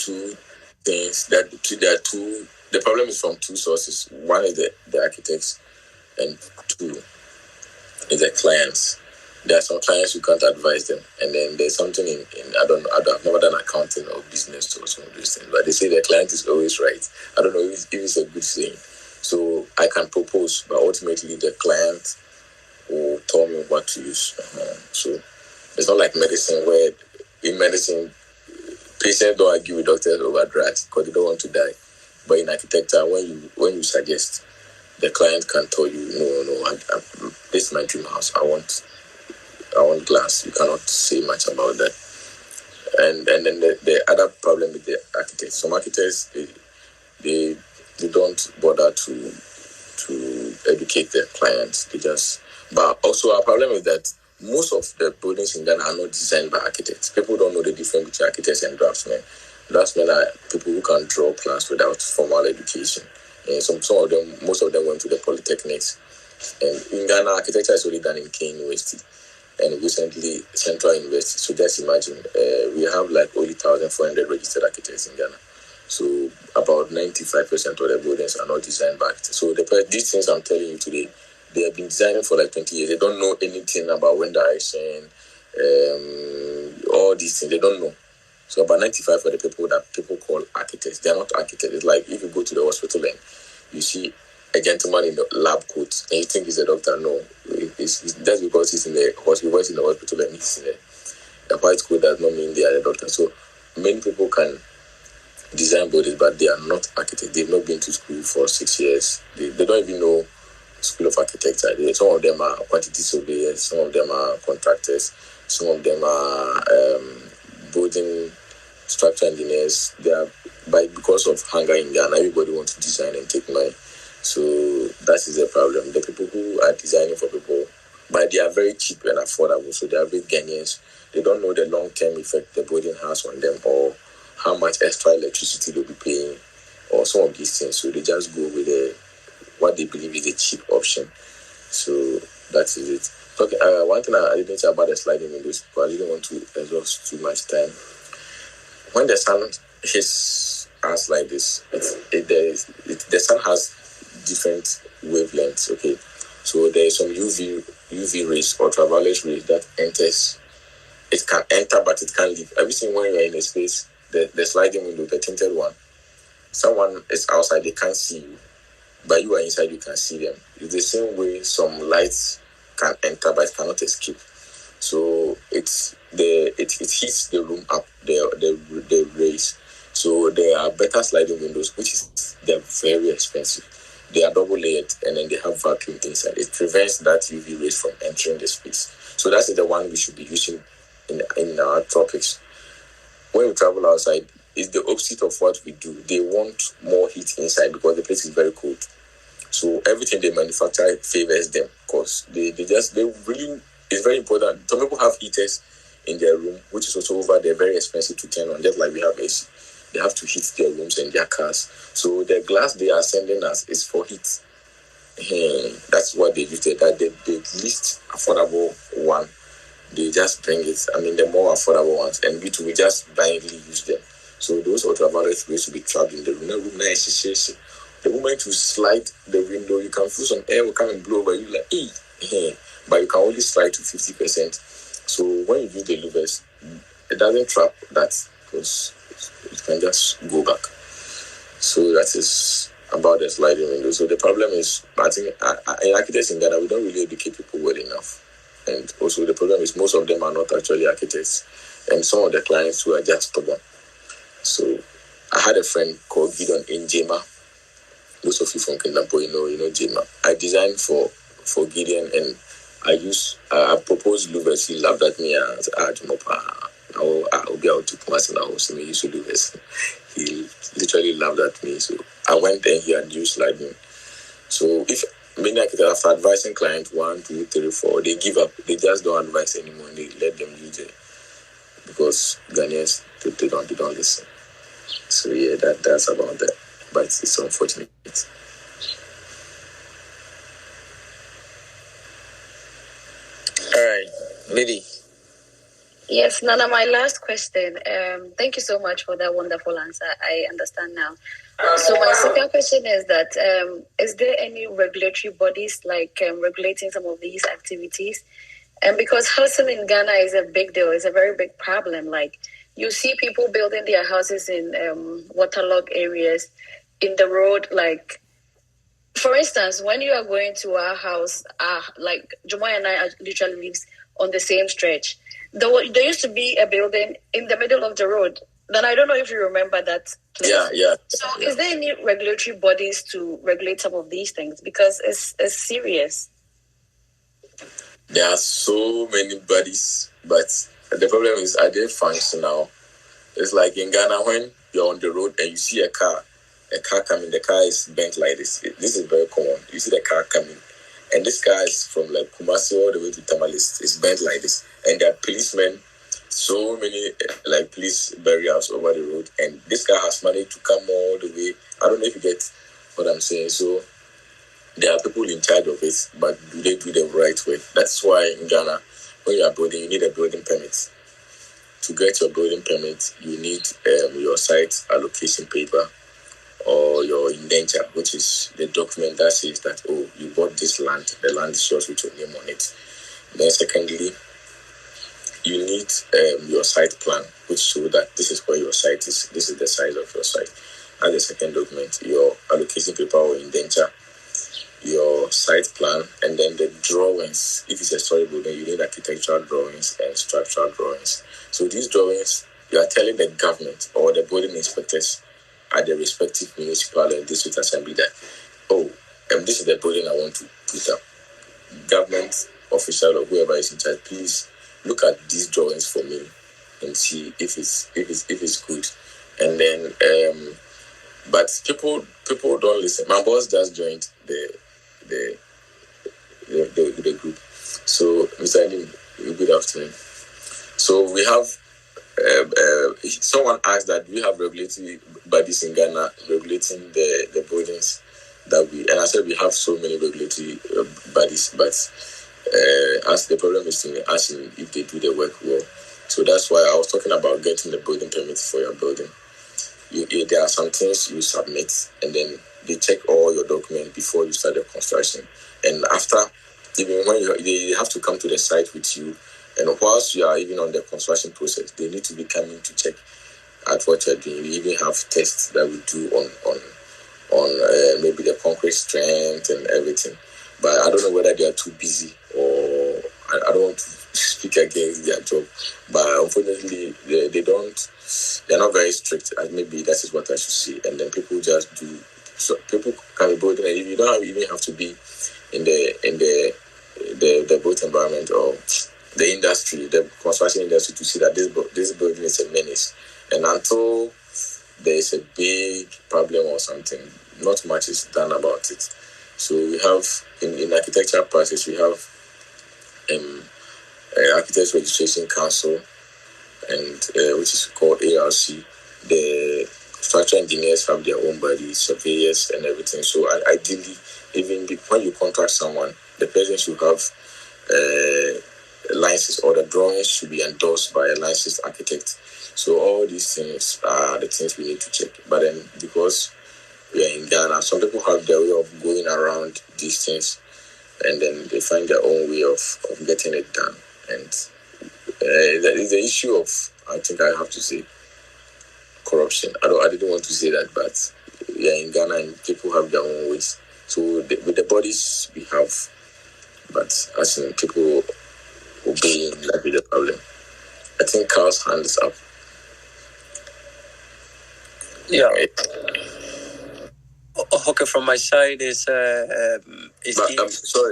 things the problem is from two sources. One is the architects, and two is the clients. There are some clients who can't advise them, and then there's something in I've never done accounting or business or some of these things, but they say the client is always right. I don't know if it's a good saying. So I can propose, but ultimately the client will tell me what to use. So it's not like medicine, where in medicine patients don't argue with doctors over drugs because they don't want to die. But in architecture, when you suggest, the client can tell you, no, this is my dream house. I want glass. You cannot say much about that. And then the other problem with the architects. Some architects they don't bother to educate their clients. But also our problem is that most of the buildings in Ghana are not designed by architects. People don't know the difference between architects and draftsmen. Draftsmen are people who can draw plans without formal education. And most of them went to the polytechnics. And in Ghana, architecture is only done in Kane University and recently Central University. So just imagine, we have like only 1,400 registered architects in Ghana. So about 95% of the buildings are not designed by architects. So these things I'm telling you today, they have been designing for like 20 years. They don't know anything about wind direction, all these things. They don't know. So about 95% of the people that people call architects, they are not architects. It's like if you go to the hospital and you see a gentleman in the lab coat and you think he's a doctor. No, it's just because he's in the hospital and he's in a white coat does not mean they are a doctor. So many people can design buildings, but they are not architects. They've not been to school for 6 years. They don't even know school of architecture. Some of them are quantity surveyors, some of them are contractors, Some of them are building structural engineers. They are because of hunger in Ghana, everybody wants to design and take money. So that is the problem. The people who are designing for people, but they are very cheap and affordable. So the average Ghanaians, they don't know the long-term effect the building has on them, or how much extra electricity they'll be paying, or some of these things. So they just go with what they believe is a cheap option. So that is it. Okay, one thing I didn't say about the sliding windows, because I didn't want to exhaust too much time. When the sun hits us like this, the sun has different wavelengths. Okay, so there is some UV rays, ultraviolet rays, that enters. It can enter, but it can't leave. Have you seen when you are in a space, the sliding window, the tinted one? Someone is outside, they can't see you, but you are inside, you can see them. It's the same way some lights can enter, but it cannot escape. So it heats the room up, the rays. So there are better sliding windows, which is they're very expensive. They are double layered, and then they have vacuum inside. It prevents that UV rays from entering the space. So that's the one we should be using in our tropics. When we travel outside, it's the opposite of what we do. They want more heat inside because the place is very cold. So everything they manufacture favors them, because they really, it's very important. Some people have heaters in their room, which is also over there, very expensive to turn on, just like we have AC. They have to heat their rooms and their cars. So the glass they are sending us is for heat. That's what they use there. That the least affordable one, they just bring it. I mean, the more affordable ones, and we just blindly use them. So those ultraviolet rays will be trapped in the room. The moment you slide the window, you can feel some air will come and blow over you, like, but you can only slide to 50%. So when you use the louvers, it doesn't trap that, because it can just go back. So that is about the sliding window. So the problem is, I think in architects in Ghana, we don't really educate people well enough. And also the problem is most of them are not actually architects. And some of the clients who are just stubborn. So I had a friend called Gideon in Jema. Those of you from Kintampo, you know Jema. I designed for Gideon, and I proposed louvers. He laughed at me and said, I'll be out to Kumasi now, so me use louvers. He literally laughed at me. So I went and he had used sliding. So if many architects, after advising clients 1, 2, 3, 4, they give up. They just don't advise anymore, and they let them use it, because Ghanaians, they don't listen. So yeah, that's about that. But it's unfortunate. All right, Lady. Yes, Nana, my last question. Thank you so much for that wonderful answer. I understand now. So my second question is that is there any regulatory bodies like regulating some of these activities? And because housing in Ghana is a big deal, it's a very big problem. Like, you see people building their houses in waterlogged areas, in the road. Like, for instance, when you are going to our house, like Dwomoh and I literally lives on the same stretch. There used to be a building in the middle of the road. Then I don't know if you remember that place. Yeah. So is there any regulatory bodies to regulate some of these things? Because it's serious. There are so many bodies, but the problem is, are they functional? It's like in Ghana, when you're on the road and you see a car coming, the car is bent like this. This is very common. You see the car coming, and this car is from like Kumasi all the way to Tamalis. It's bent like this, and there are policemen, so many like police barriers over the road, and this car has managed to come all the way. I don't know if you get what I'm saying. So there are people in charge of it, but do they do the right way? That's why in Ghana, when you are building, you need a building permit. To get your building permit, you need your site allocation paper, or your indenture, which is the document that says that, you bought this land, the land is yours with your name on it. Then secondly, you need your site plan, which shows that this is where your site is, this is the size of your site. And the second document, your allocation paper or indenture, your site plan, and then the drawings. If it's a story building, you need architectural drawings and structural drawings. So these drawings, you are telling the government or the building inspectors at the respective municipal and district assembly that, this is the building I want to put up. Government official or whoever is in charge, please look at these drawings for me and see if it's good. And then but people don't listen. My boss just joined the group. So Mr. Edim, good afternoon. So we have someone asked that we have regulatory bodies in Ghana regulating the buildings that we, and I said we have so many regulatory bodies, but as the problem is to ask if they do the work well. So that's why I was talking about getting the building permit for your building. There are some things you submit, and then they check all your documents before you start the construction. And after, even when they have to come to the site with you, and whilst you are even on the construction process, they need to be coming to check at what you're doing. We even have tests that we do on maybe the concrete strength and everything. But I don't know whether they are too busy or I don't want to speak against their job. But unfortunately, they're not very strict. Maybe that is what I should say. And then people just do. So people can be building, and you don't even have to be in the built environment or the industry, the construction industry, to see that this building is a menace. And until there is a big problem or something, not much is done about it. So we have in architecture practice, we have Architects Registration Council, and which is called ARC. The structural engineers have their own body, surveyors and everything. So ideally, even when you contract someone, the person should have license, or the drawings should be endorsed by a licensed architect. So all these things are the things we need to check. But then because we are in Ghana, some people have their way of going around these things, and then they find their own way of getting it done. And that is the issue of, I think I have to say, corruption. I didn't want to say that, but we are in Ghana and people have their own ways. So with the bodies we have, but as in people obeying, that be the problem. I think Carl's hand is up. Yeah. Okay, from my side is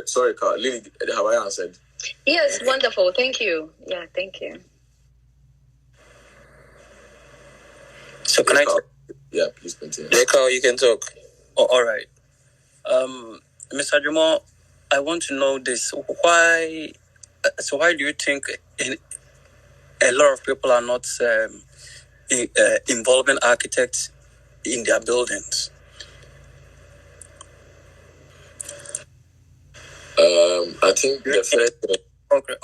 sorry, Carl. Lily, have I answered? Yes, wonderful. Thank you. Yeah, thank you. So can I? Yeah, please continue. Yeah, Carl, you can talk. Oh, all right. Mr. Dwomoh, I want to know this. Why do you think a lot of people are not involving architects in their buildings? I think the first.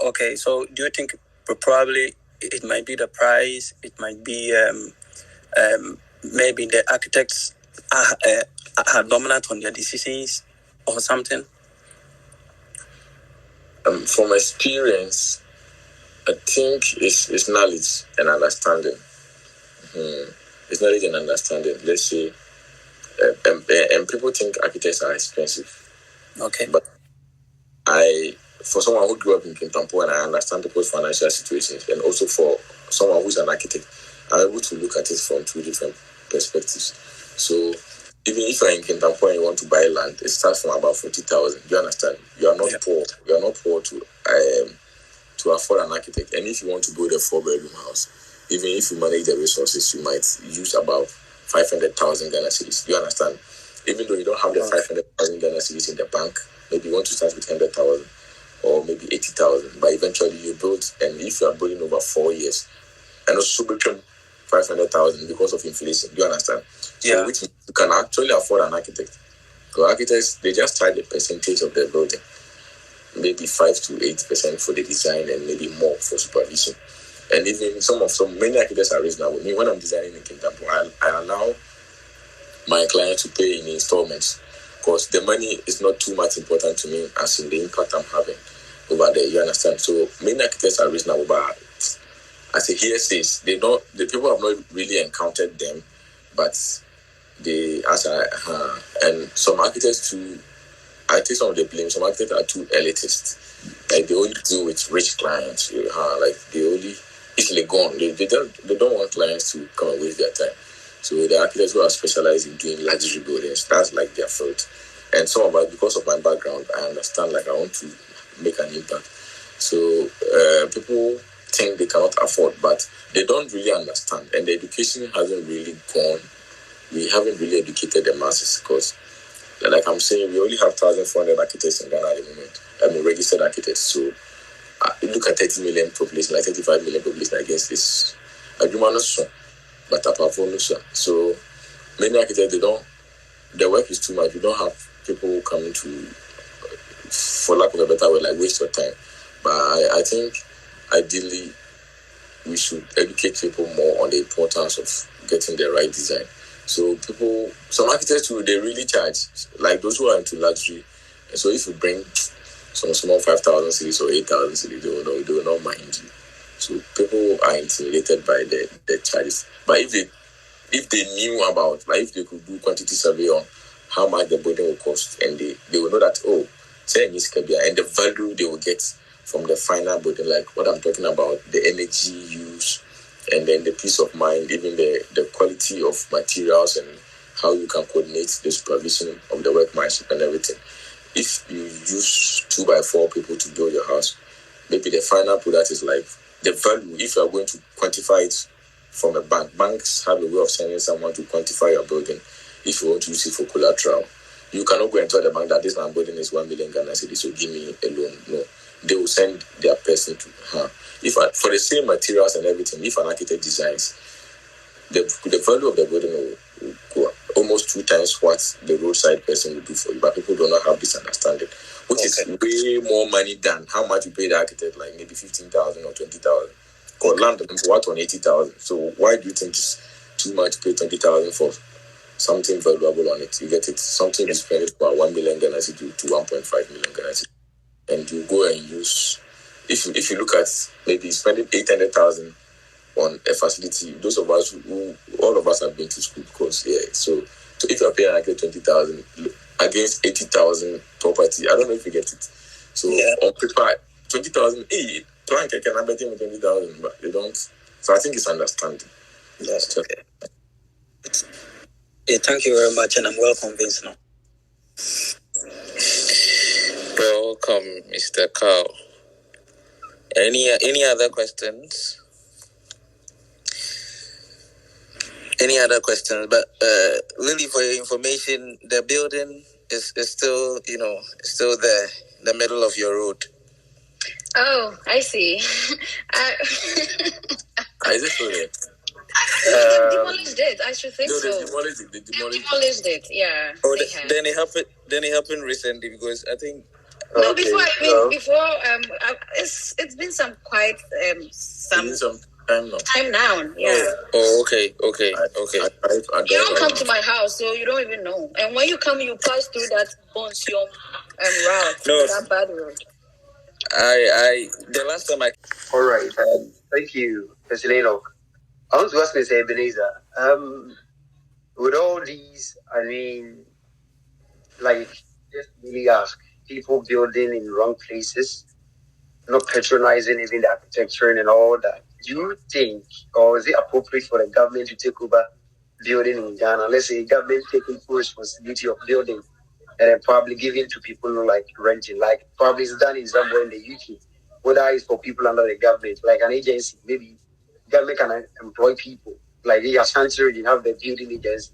Okay. So, do you think probably it might be the price? It might be maybe the architects are dominant on their decisions or something? From experience, I think it's knowledge and understanding. It's knowledge and understanding. Let's say, and people think architects are expensive. Okay. But for someone who grew up in Kintampo, and I understand people's financial situations, and also for someone who's an architect, I'm able to look at it from two different perspectives. So even if you're in Kintampo and you want to buy land, it starts from about 40,000. You understand? You are not poor. You are not poor to afford an architect. And if you want to build a 4-bedroom house, even if you manage the resources, you might use about 500,000 Ghana cedis. Do you understand? Even though you don't have the 500,000 Ghana cedis in the bank, maybe you want to start with 100,000 or maybe 80,000. But eventually you build, and if you are building over 4 years, and also become 500,000 because of inflation. Do you understand? So which you can actually afford an architect. So architects, they just charge a percentage of their building, maybe 5 to 8% for the design, and maybe more for supervision. And even many architects are reasonable. Me, when I'm designing in Kintampo, I allow my client to pay in installments, because the money is not too much important to me as in the impact I'm having over there. You understand? So many architects are reasonable, but as a hearsays, the people have not really encountered them, but and some architects too, I take some of the blame. Some architects are too elitist. Like they only deal with rich clients. Like they only easily gone. They don't want clients to come and waste their time. So the architects who are specialized in doing luxury buildings, that's like their field. And some of us, because of my background, I understand, like I want to make an impact. So people think they cannot afford, but they don't really understand, and the education hasn't really gone. We haven't really educated the masses because, like I'm saying, we only have 1,400 architects in Ghana at the moment. I mean, registered architects. So look at 30 million population, like 35 million population against this. But apart from this, so many architects, the work is too much. We don't have people coming to, for lack of a better word, like waste your time. But I think ideally we should educate people more on the importance of getting the right design. So some architects too, they really charge, like those who are into luxury. And so if you bring some small 5,000 cities or 8,000 cities, they will not mind you. So people are intimidated by the charges. But if they knew about, like if they could do quantity survey on how much the building will cost, and they will know that, and the value they will get from the final building, like what I'm talking about, the energy use, and then the peace of mind, even the quality of materials and how you can coordinate the supervision of the workmanship and everything. If you use 2x4 people to build your house, maybe the final product is like the value. If you are going to quantify it from a bank, banks have a way of sending someone to quantify your building. If you want to use it for collateral, you cannot go and tell the bank that this my building is 1 million Ghana cedis, so give me a loan. No, they will send their person to her. For the same materials and everything, if an architect designs, the value of the building will go up almost 2 times what the roadside person will do for you. But people do not have this understanding, which is way more money than how much you pay the architect, like maybe 15,000 or 20,000. Or land what on 80,000. So why do you think it's too much to pay 20,000 for something valuable on it? You get it, something you spend it for 1 million Ghana cedi to 1.5 million Ghana cedi, and you go and use. If you look at maybe spending 800,000 on a facility, those of us who all of us have been to school because so if you're paying like 20,000 against 80,000 property, I don't know if you get it. So on paper, 20,000, client can bet him 20,000, but they don't. So I think it's understanding. Yes. Okay. Thank you very much, and I'm well convinced now. Welcome, Mr. Carl. Any other questions? Any other questions? But really, for your information, the building is still, still there, in the middle of your road. Oh, I see. Is it so there? They demolished it. I should think no, so. They demolished it. Yeah. Oh, then it happened recently because I think. No, before it's been some time now. Yeah. Oh, okay. You don't come to my house, so you don't even know. And when you come, you pass through that Bonsium route, that bad road. The last time All right. Thank you, President Enoch. I want to ask Mr. Ebenezer, with all these, just really ask, people building in wrong places, not patronizing even the architecture and all that, do you think, or is it appropriate for the government to take over building in Ghana? Let's say government taking full responsibility of building and then probably giving to people like renting, like probably it's done in somewhere in the UK, whether it's for people under the government, like an agency, maybe government can employ people, like the Ashanti region have the building agency.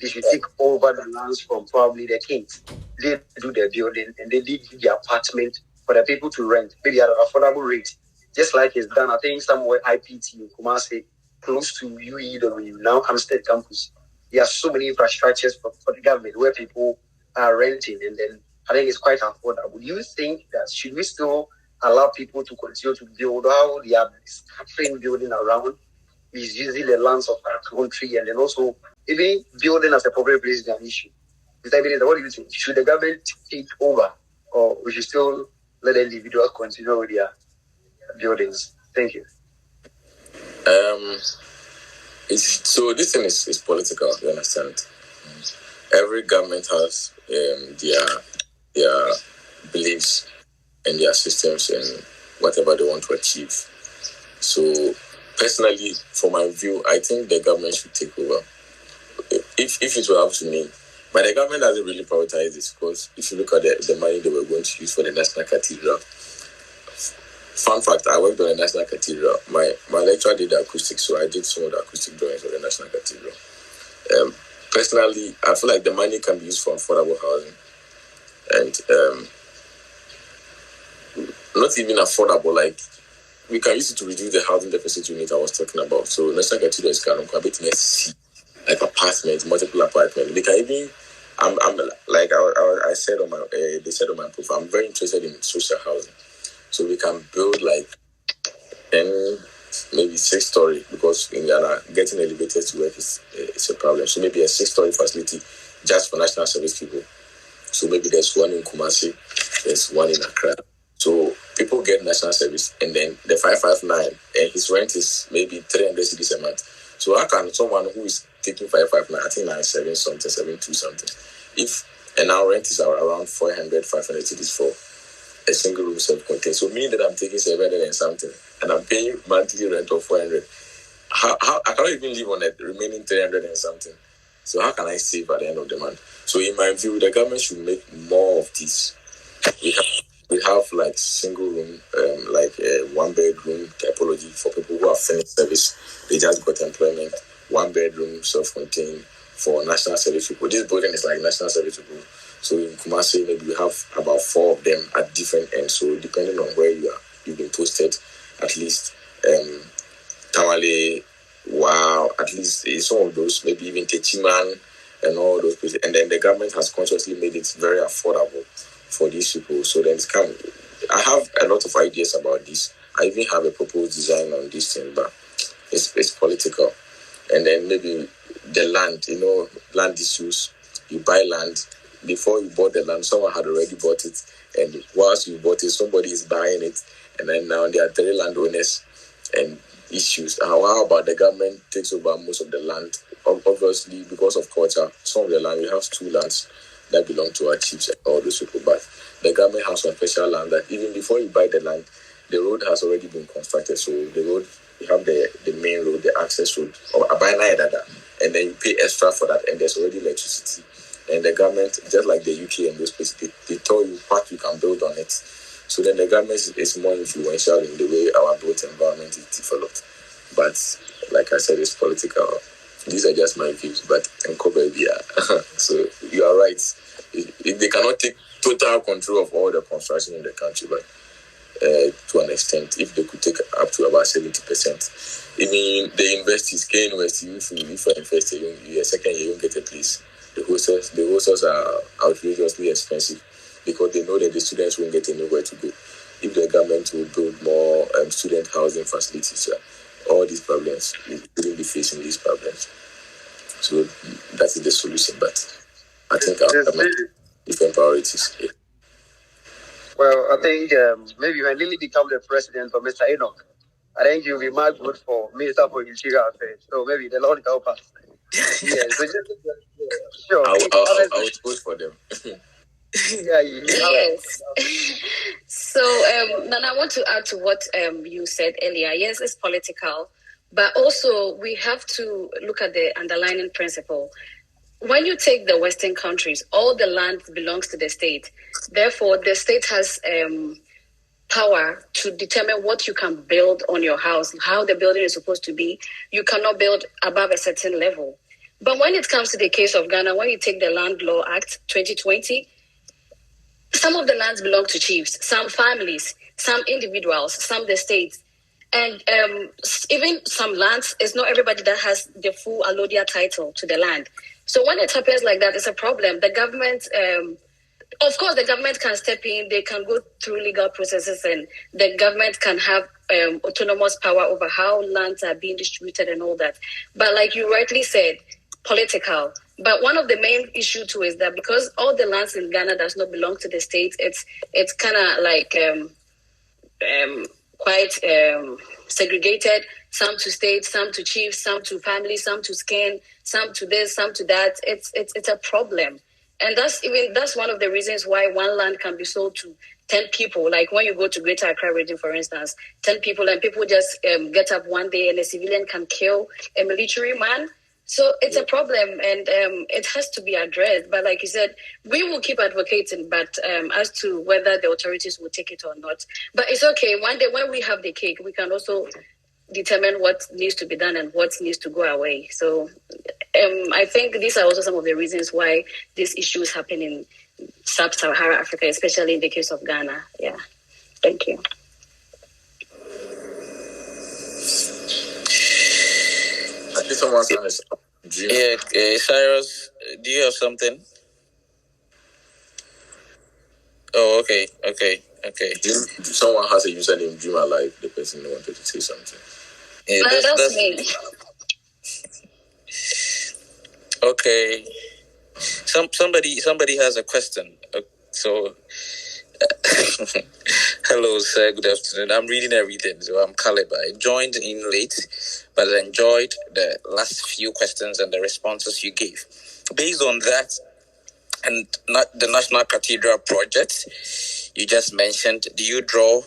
They should take over the lands from probably the kings. They do their building and they give the apartment for the people to rent, maybe at an affordable rate, just like it's done, I think, somewhere IPT in Kumasi, close to UEW, now Hampstead campus. There are so many infrastructures for the government where people are renting, and then I think it's quite affordable. Do you think that should we still allow people to continue to build how they are scattering building around, is using the lands of our country, and then also even building as a public place is an issue? Mr. Ebenezer, what do you think? Should the government take over, or we should still let the individuals continue with their buildings? Thank you. So this thing is political, you understand? Every government has their beliefs and their systems and whatever they want to achieve. So personally, from my view, I think the government should take over. If it were up to me, but the government doesn't really prioritize this, because if you look at the money they were going to use for the National Cathedral, Fun fact, I worked on the National Cathedral. My lecturer did the acoustics, so I did some of the acoustic drawings of the National Cathedral. Personally, I feel like the money can be used for affordable housing. And not even affordable, like we can use it to reduce the housing deficit unit I was talking about. So National Cathedral is kind of a bit messy, like apartments, multiple apartments. They can even, I'm like I said on my, they said on my profile, I'm very interested in social housing. So we can build like 10, maybe 6-story, because in Ghana, getting elevators to work is a problem. So maybe a 6-story facility just for national service people. So maybe there's one in Kumasi, there's one in Accra. So people get national service, and then the 559, and his rent is maybe 300 cedis a month. So how can someone who is taking 559, I think 97 something, 72 something, if and our rent is around 400, 500 cedis for a single room self-contained. So meaning that I'm taking 700 and something, and I'm paying monthly rent of 400. How I cannot even live on the remaining 300 and something. So how can I save at the end of the month? So in my view, the government should make more of this. We have like single room, like a 1-bedroom typology for people who have finished service. They just got employment. 1-bedroom self-contained for national service people. This building is like national service people. So in Kumasi, maybe we have about 4 of them at different ends. So depending on where you are, you've been posted at least. Tamale, wow, at least some of those, maybe even Techiman and all those places. And then the government has consciously made it very affordable for these people. So then I have a lot of ideas about this. I even have a proposed design on this thing, but it's political. And then maybe the land, land issues. You buy land. Before you bought the land, someone had already bought it. And whilst you bought it, somebody is buying it. And then now there are 3 landowners and issues. How about the government takes over most of the land? Obviously, because of culture, some of the land, we have 2 lands that belong to our chiefs and all those people. But the government has some special land that even before you buy the land, the road has already been constructed. So the road, you have the main road, the access road, or and then you pay extra for that, and there's already electricity. And the government, just like the UK and those places, they tell you what you can build on it. So then the government is more influential in the way our built environment is developed. But like I said, it's political. These are just my views, but so you are right. They cannot take total control of all the construction in the country, but to an extent, if they could take up to about 70%. I mean, the universities, K University, if you invest a second year, you get a place. The hostels are outrageously expensive because they know that the students won't get anywhere to go. If the government will build more student housing facilities, all these problems, we wouldn't be facing these problems. So that is the solution, but I think our government different priorities. Yeah. Well, I think maybe when Lily becomes the president of Mr. Enoch, I think you'll be more good for Minister for Interior Affairs. So maybe the Lord help us. Yeah, so sure. I'll vote for them. Yes. So, Nana, I want to add to what you said earlier. Yes, it's political, but also we have to look at the underlying principle. When you take the Western countries, all the land belongs to the state. Therefore, the state has power to determine what you can build on your house, how the building is supposed to be. You cannot build above a certain level. But when it comes to the case of Ghana, when you take the Land Law Act 2020, some of the lands belong to chiefs, some families, some individuals, some the states. And even some lands, it's not everybody that has the full allodia title to the land. So when it happens like that, it's a problem. The government, of course, the government can step in. They can go through legal processes, and the government can have autonomous power over how lands are being distributed and all that. But like you rightly said, political. But one of the main issue too is that because all the lands in Ghana does not belong to the state, it's kind of like quite segregated. Some to states, some to chiefs, some to families, some to skin, some to this, some to that. It's a problem, and that's one of the reasons why one land can be sold to 10 people. Like when you go to Greater Accra region, for instance, 10 people, and people just get up one day and a civilian can kill a military man. So it's a problem, and it has to be addressed. But like you said, we will keep advocating, but as to whether the authorities will take it or not. But it's okay. One day when we have the cake, we can also determine what needs to be done and what needs to go away. So I think these are also some of the reasons why these issues happen in sub-Saharan Africa, especially in the case of Ghana. Yeah. Thank you. I think someone's Yeah, Cyrus, do you have something? Oh, okay. Someone has a username Dream Alive. The person wanted to say something. Yeah, that's me. Okay. Somebody has a question. So, hello, sir. Good afternoon. I'm reading everything, so I'm Caleb. I joined in late, but I enjoyed the last few questions and the responses you gave. Based on that, and not the National Cathedral project you just mentioned, do you draw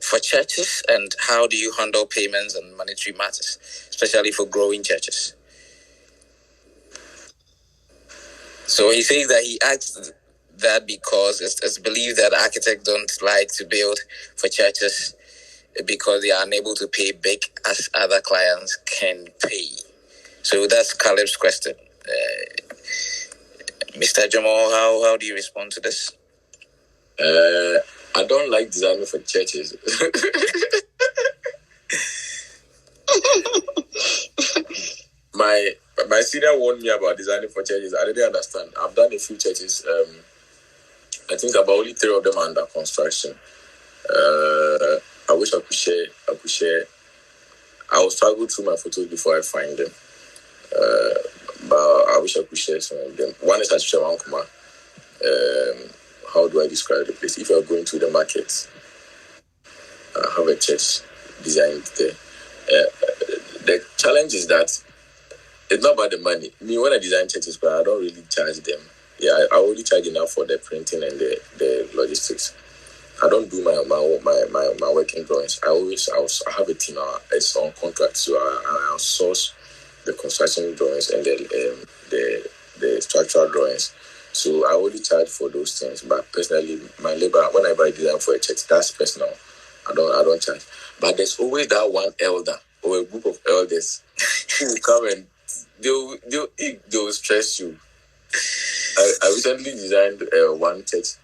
for churches, and how do you handle payments and monetary matters, especially for growing churches? So he says that he asked that because it's believed that architects don't like to build for churches because they are unable to pay big as other clients can pay. So that's Caleb's question. Mr. Dwomoh, how do you respond to this? I don't like designing for churches. My senior warned me about designing for churches. I didn't understand. I've done a few churches. I think about only 3 of them are under construction. I wish I could share. I will struggle through my photos before I find them. But I wish I could share some of them. One is at Shawankuma. How do I describe the place? If you are going to the market, I have a church designed there. The challenge is that it's not about the money. Me, when I design churches, but I don't really charge them. Yeah, I only charge enough for the printing and the logistics. I don't do my working drawings. I have a team. It's on contract, so I outsource the construction drawings and the structural drawings. So I only charge for those things. But personally, my labor, whenever I design for a church, that's personal. I don't charge. But there's always that one elder or a group of elders who will come and they'll stress you. I recently designed one church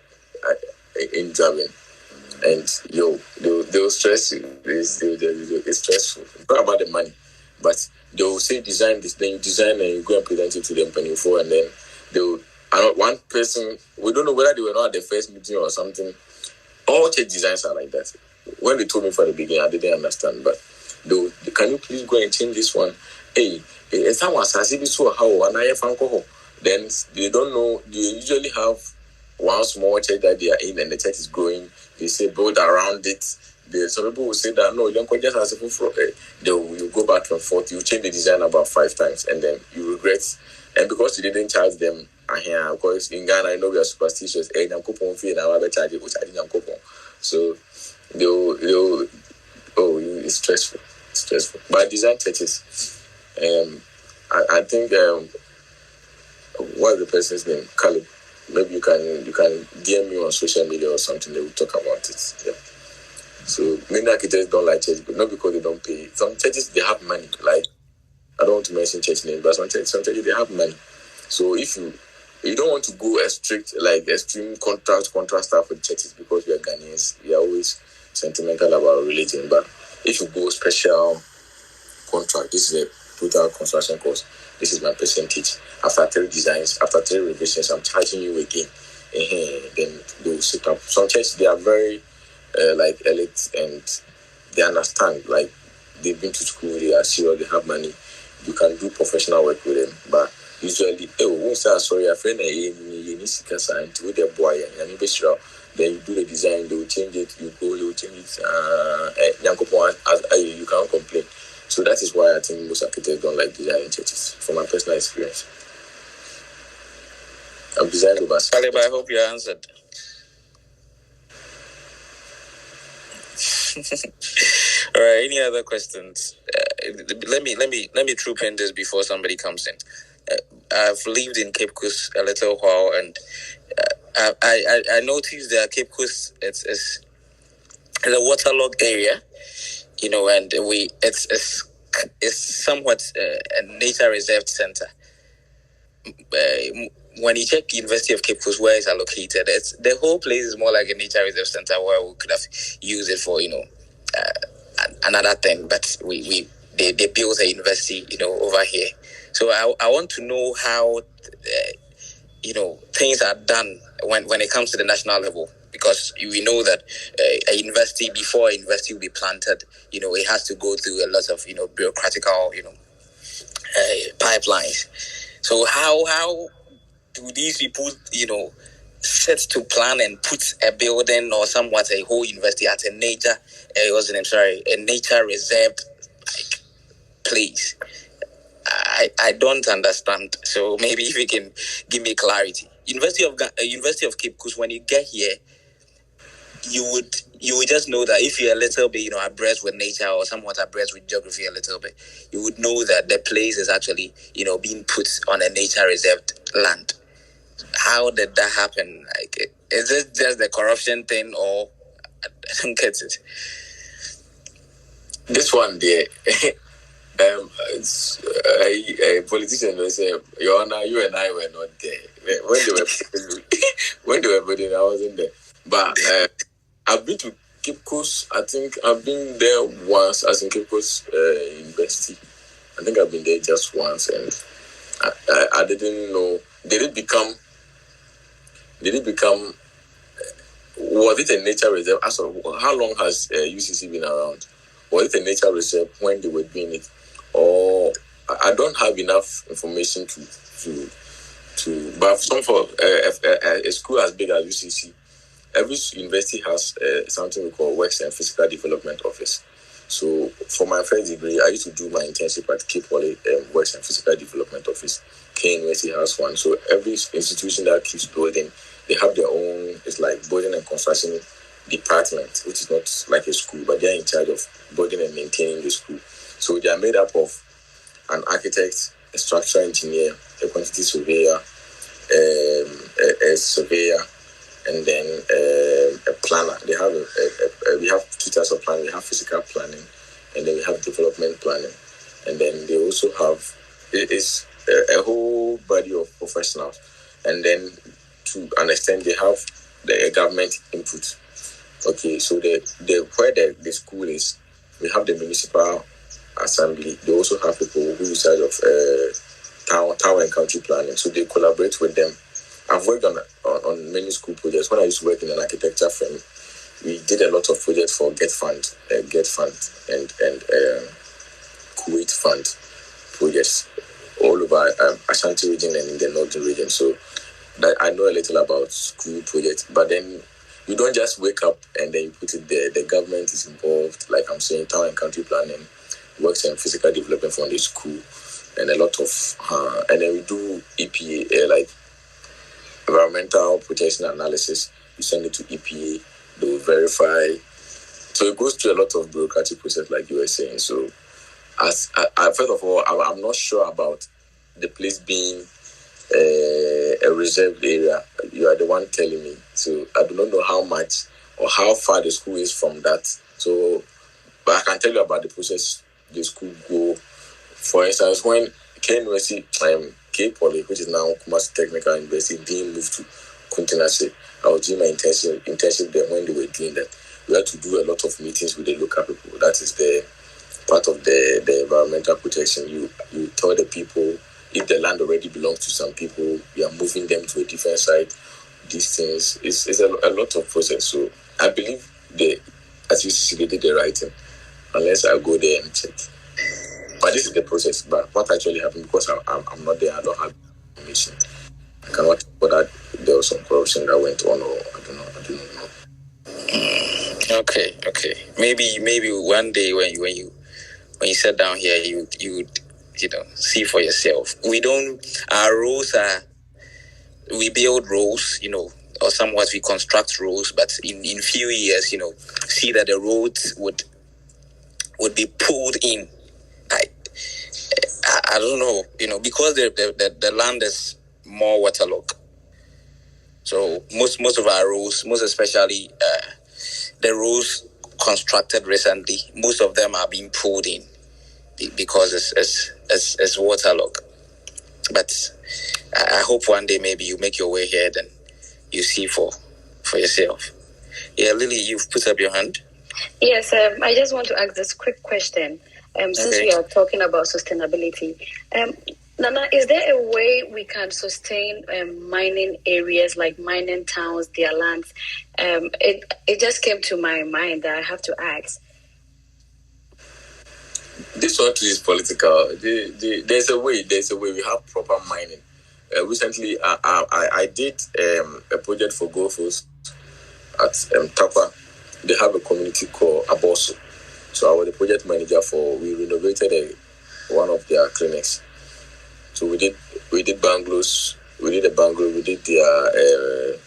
in German, and they'll stress you. It's stressful. It's not about the money, but they'll say design this, then you design and you go and present it to them penny for, and then one person, we don't know whether they were not at the first meeting or something. All church designs are like that. When they told me from the beginning, I didn't understand, but can you please go and change this one? Hey, someone says how then they don't know. They usually have one small church that they are in, and the church is growing. They say build around it. Some people will say that no, you don't just as you go back and forth. You change the design about 5 times, and then you regret. And because you didn't charge them, of course in Ghana, I know we are superstitious. So it's stressful. But design churches, I think what's the person's name? Caleb. Maybe you can DM me on social media or something. They will talk about it. Yeah. So many architects don't like churches, but not because they don't pay. Some churches they have money. Like I don't want to mention church names, but some churches they have money. So if you don't want to go a strict like extreme contrast stuff with churches because we are Ghanaians, we are always sentimental about religion. But if you go special contract, this is a total construction cost. This is my percentage. After 3 designs, after 3 revisions, I'm charging you again. Then they will sit up. Some churches they are very like elite and they understand. Like they've been to school, they are serious, they have money. You can do professional work with them, but usually, once I saw your friend, you need to sign to the boy and you be sure. Then you do the design, they will change it. You will change it. You can't complain. So that is why I think most architects don't like designing churches, from my personal experience. I'm designed over. Caleb, I hope you answered. All right, any other questions? let me troop in this before somebody comes in. I've lived in Cape Coast a little while, and I noticed that Cape Coast it's a waterlogged area, and it's somewhat a nature reserved center. When you check University of Cape Coast, where it's allocated, the whole place is more like a nature reserve center where we could have used it for another thing, but they built a university over here. So I want to know how things are done when it comes to the national level, because we know that a university, before a university will be planted, it has to go through a lot of bureaucratical pipelines. So how do these people set to plan and put a building or somewhat a whole university at a nature reserved place? I don't understand. So maybe if you can give me clarity. University of Cape Coast, when you get here, you would just know that if you're a little bit abreast with nature or somewhat abreast with geography a little bit, you would know that the place is actually being put on a nature reserved land. How did that happen? Like, is it just the corruption thing, or I don't get it? This one there, it's a politician will say, Your Honor, you and I were not there when they were building. I wasn't there, but I've been to Cape Coast. I think I've been there once as in Cape Coast University. I think I've been there just once, and I didn't know. Did it become? Was it a nature reserve? How long has UCC been around? Was it a nature reserve when they were doing it, or I don't have enough information to. But some for a school as big as UCC, every university has something we call Works and Physical Development Office. So for my first degree, I used to do my internship at Cape Poly Works and Physical Development Office. K University has one. So every institution that keeps building, they have their own. It's like building and construction department, which is not like a school, but they're in charge of building and maintaining the school. So they are made up of an architect, a structural engineer, a quantity surveyor, a surveyor, and then a planner. They have we have 2 types of planning. We have physical planning, and then we have development planning, and then they also have it's a whole body of professionals, and then to understand they have the government input. Okay, so where the school is, we have the municipal assembly. They also have people who are in charge of town and country planning. So they collaborate with them. I've worked on many school projects. When I used to work in an architecture firm, we did a lot of projects for Get Fund, and Kuwait Fund projects all over Ashanti region and in the northern region. So that I know a little about school projects, but then you don't just wake up and then you put it there. The government is involved, like I'm saying, town and country planning, Works and Physical Development from the school, and a lot of, and then we do EPA, like environmental protection analysis. You send it to EPA, they will verify. So it goes through a lot of bureaucratic process, like you were saying. So, first of all, I'm not sure about the place being a reserved area. You are the one telling me. So I do not know how much or how far the school is from that. So, but I can tell you about the process the school go. For instance, when K University, Cape Poly, which is now Kumasi Technical University, being moved to Kuntinase, I was doing my internship there. When they were doing that, we had to do a lot of meetings with the local people. That is the part of the environmental protection. You tell the people, if the land already belongs to some people, you are moving them to a different site. These things, it's a lot of process. So I believe as you see, they did the right thing, unless I go there and check. But this is the process. But what actually happened, because I'm not there, I don't have information. I cannot tell whether there was some corruption that went on, or I do not know. Okay. Maybe one day when you sit down here, you would see for yourself. We build roads, or somewhat we construct roads, but in few years, see that the roads would be pulled in. I don't know, because the land is more waterlogged. So most of our roads, most especially the roads constructed recently, most of them are being pulled in because it's waterlogged. But I hope one day maybe you make your way here, then you see for yourself. Yeah, Lily, you've put up your hand. Yes, I just want to ask this quick question. Since we are talking about sustainability, Nana, is there a way we can sustain mining areas, like mining towns, their lands? It just came to my mind that I have to ask. This one too is political. There's a way. We have proper mining. Recently, I did a project for golfers at Tapa. They have a community called Aboso. So I was the project manager we renovated one of their clinics. So we did bungalows, we did a bungalow, we did their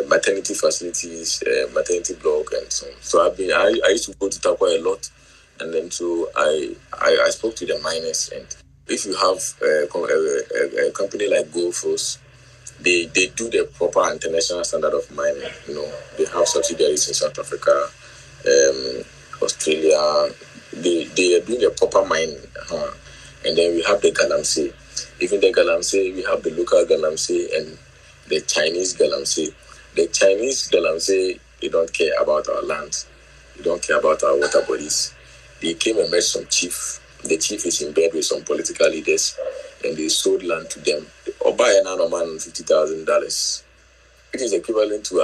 maternity facilities, maternity block, and so on. So I used to go to Tapa a lot, and then so I spoke to the miners. And if you have a company like Goldforce, they do the proper international standard of mining. They have subsidiaries in South Africa, Australia. They are doing the proper mining. And then we have the galamsey. Even the galamsey, we have the local galamsey and the Chinese galamsey. The Chinese galamsey, they don't care about our land. They don't care about our water bodies. They came and met some chief. The chief is in bed with some political leaders, and they sold land to them. Or buy an animal man $50,000, which is equivalent to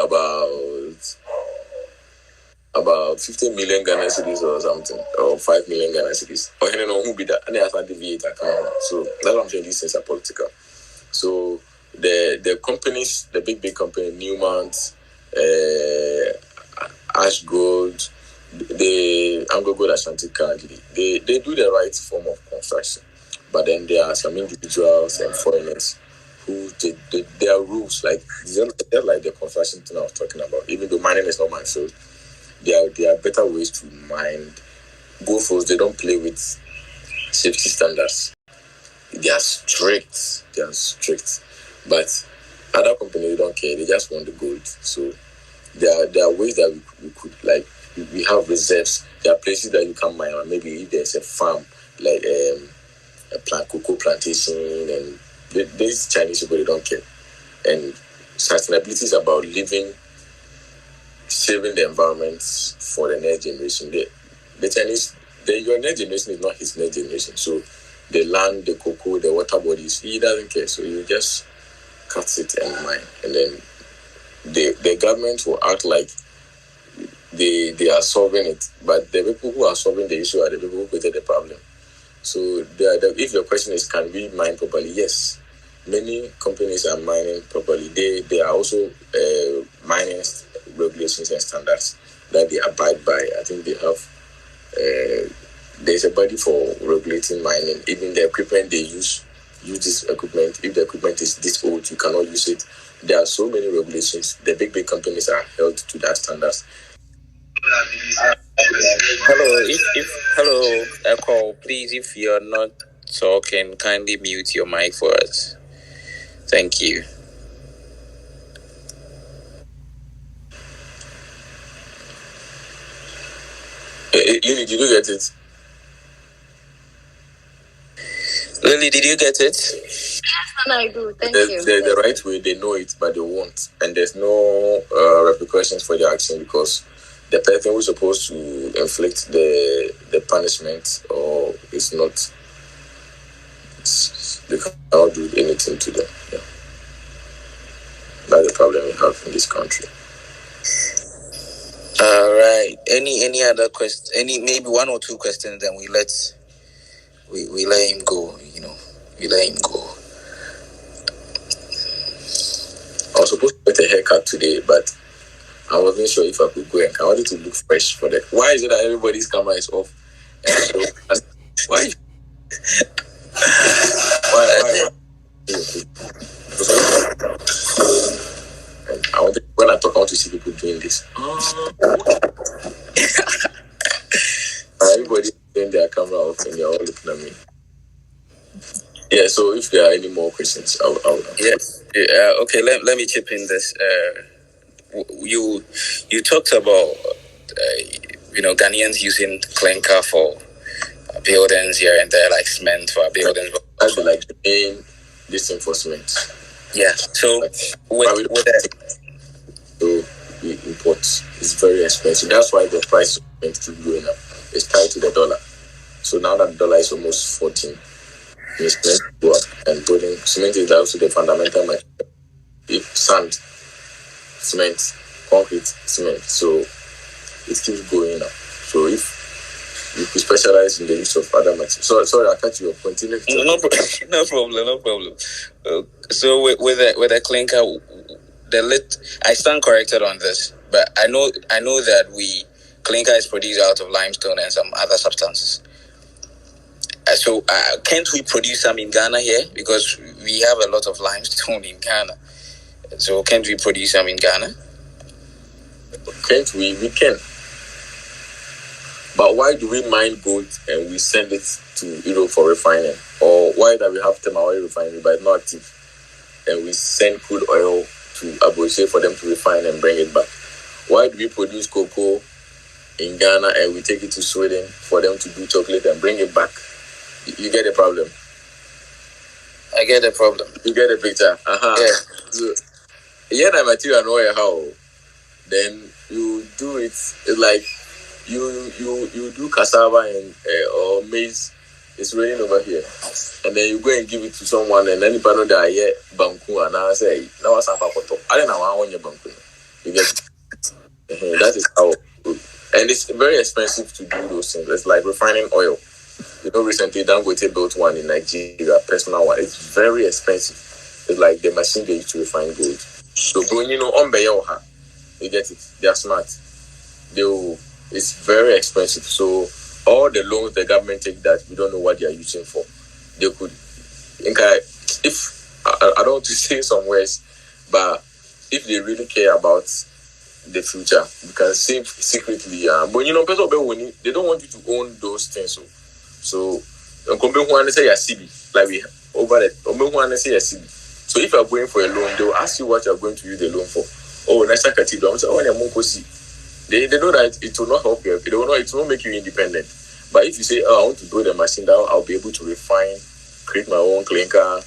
about 50 million Ghana cedis or something, or 5 million Ghana cedis. Or you know who be that, and they have to deviate account. So that's what I'm saying. These things are political. So the companies, the big company, Newmont, Ash Gold, the Anglo Gold Ashanti currently, they do the right form of construction. But then there are some individuals and foreigners who there are rules, like they're like the construction thing I was talking about. Even though mining is not my field, there are better ways to mine. Goldforce, they don't play with safety standards. They are strict. But other companies don't care. They just want the gold. So there are ways that we could, like, we have reserves. There are places that you can mine. Maybe if there's a farm, like a cocoa plantation, and these Chinese people, they don't care. And sustainability is about saving the environment for the next generation. The Chinese, your next generation is not his next generation. So the land, the cocoa, the water bodies, he doesn't care. So you just cut it and mine. And then the government will act like they are solving it. But the people who are solving the issue are the people who created the problem. So if your question is, can we mine properly? Yes. Many companies are mining properly. They are also mining regulations and standards that they abide by. I think they have there's a body for regulating mining. Even the equipment they use this equipment. If the equipment is this old, you cannot use it. There are so many regulations. The big companies are held to that standards. Hello, Echo. Please, if you're not talking, kindly mute your mic for us. Thank you. Lily, did you get it? Lily, did you get it? Yes, I do. Thank you. The right way, they know it, but they won't. And there's no repercussions for their action, because the person who's supposed to inflict the punishment or is not, they cannot do anything to them. Yeah. That's the problem we have in this country. All right. Any other questions? Maybe one or two questions, then we let him go. We let him go. I was supposed to get a haircut today, but I wasn't sure if I could go. I wanted to look fresh for that. Why is it that everybody's camera is off? Why? When I talk, I want to see people doing this. Everybody turn their camera off and they're all looking at me. Yeah, so if there are any more questions, I'll okay, let me chip in this. You talked about Ghanaians using clinker for buildings here and there, like cement for buildings. That's the main disenforcement. Yeah. So with that, so we import is very expensive. That's why the price is keep going up. It's tied to the dollar. So now that the dollar is almost 14, it's going to go up. And building cement is also the fundamental material. If sand, cement, concrete, cement. So it keeps going up. So if you could specialize in the use of other materials. Sorry, I cut you off. Continue. No problem. So with the clinker, I stand corrected on this, but I know that clinker is produced out of limestone and some other substances. So can't we produce some in Ghana here, because we have a lot of limestone in Ghana? So can't we produce some in Ghana? Can't we? We can. But why do we mine gold and we send it to Europe for refining? Or why do we have Temawai refinery but not active, and we send crude oil to Abuja for them to refine and bring it back? Why do we produce cocoa in Ghana and we take it to Sweden for them to do chocolate and bring it back? You get the problem? I get the problem. You get the picture? Yeah. So, the material know how. Then you do it. It's like you do cassava and or maize. It's raining over here, and then you go and give it to someone, and anybody know that I banku and I say now what's up for top. I don't know how on your banku. You get that is how, and it's very expensive to do those things. It's like refining oil. Recently Dangote built one in Nigeria, personal one. It's very expensive. It's like the machine they use to refine gold. So when on Beyoha, you get it. They are smart. It's very expensive. So all the loans the government take that we don't know what they are using for. They could, if I don't want to say some words, but if they really care about the future, you can save secretly. But they don't want you to own those things. So like we over the so if you are going for a loan, they will ask you what you are going to use the loan for. Oh, National Cathedral. So they know that it will not help you. It will not make you independent. But if you say, I want to build a machine that I'll be able to refine, create my own clinker,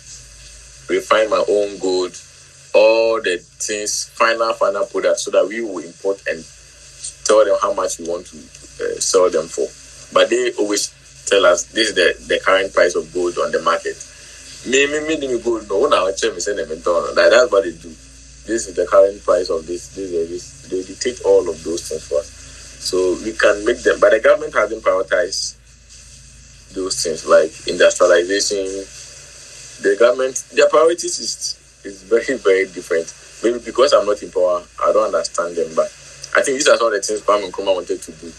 refine my own gold, all the things, final product, so that we will import and tell them how much we want to sell them for. But they always tell us this is the current price of gold on the market. Me gold no now that's what they do. This is the current price of this. They dictate all of those things for us. So we can make them, but the government hasn't prioritized those things like industrialization. The government, their priorities is very, very different. Maybe because I'm not in power, I don't understand them. But I think these are all the things Kwame Nkrumah wanted to do.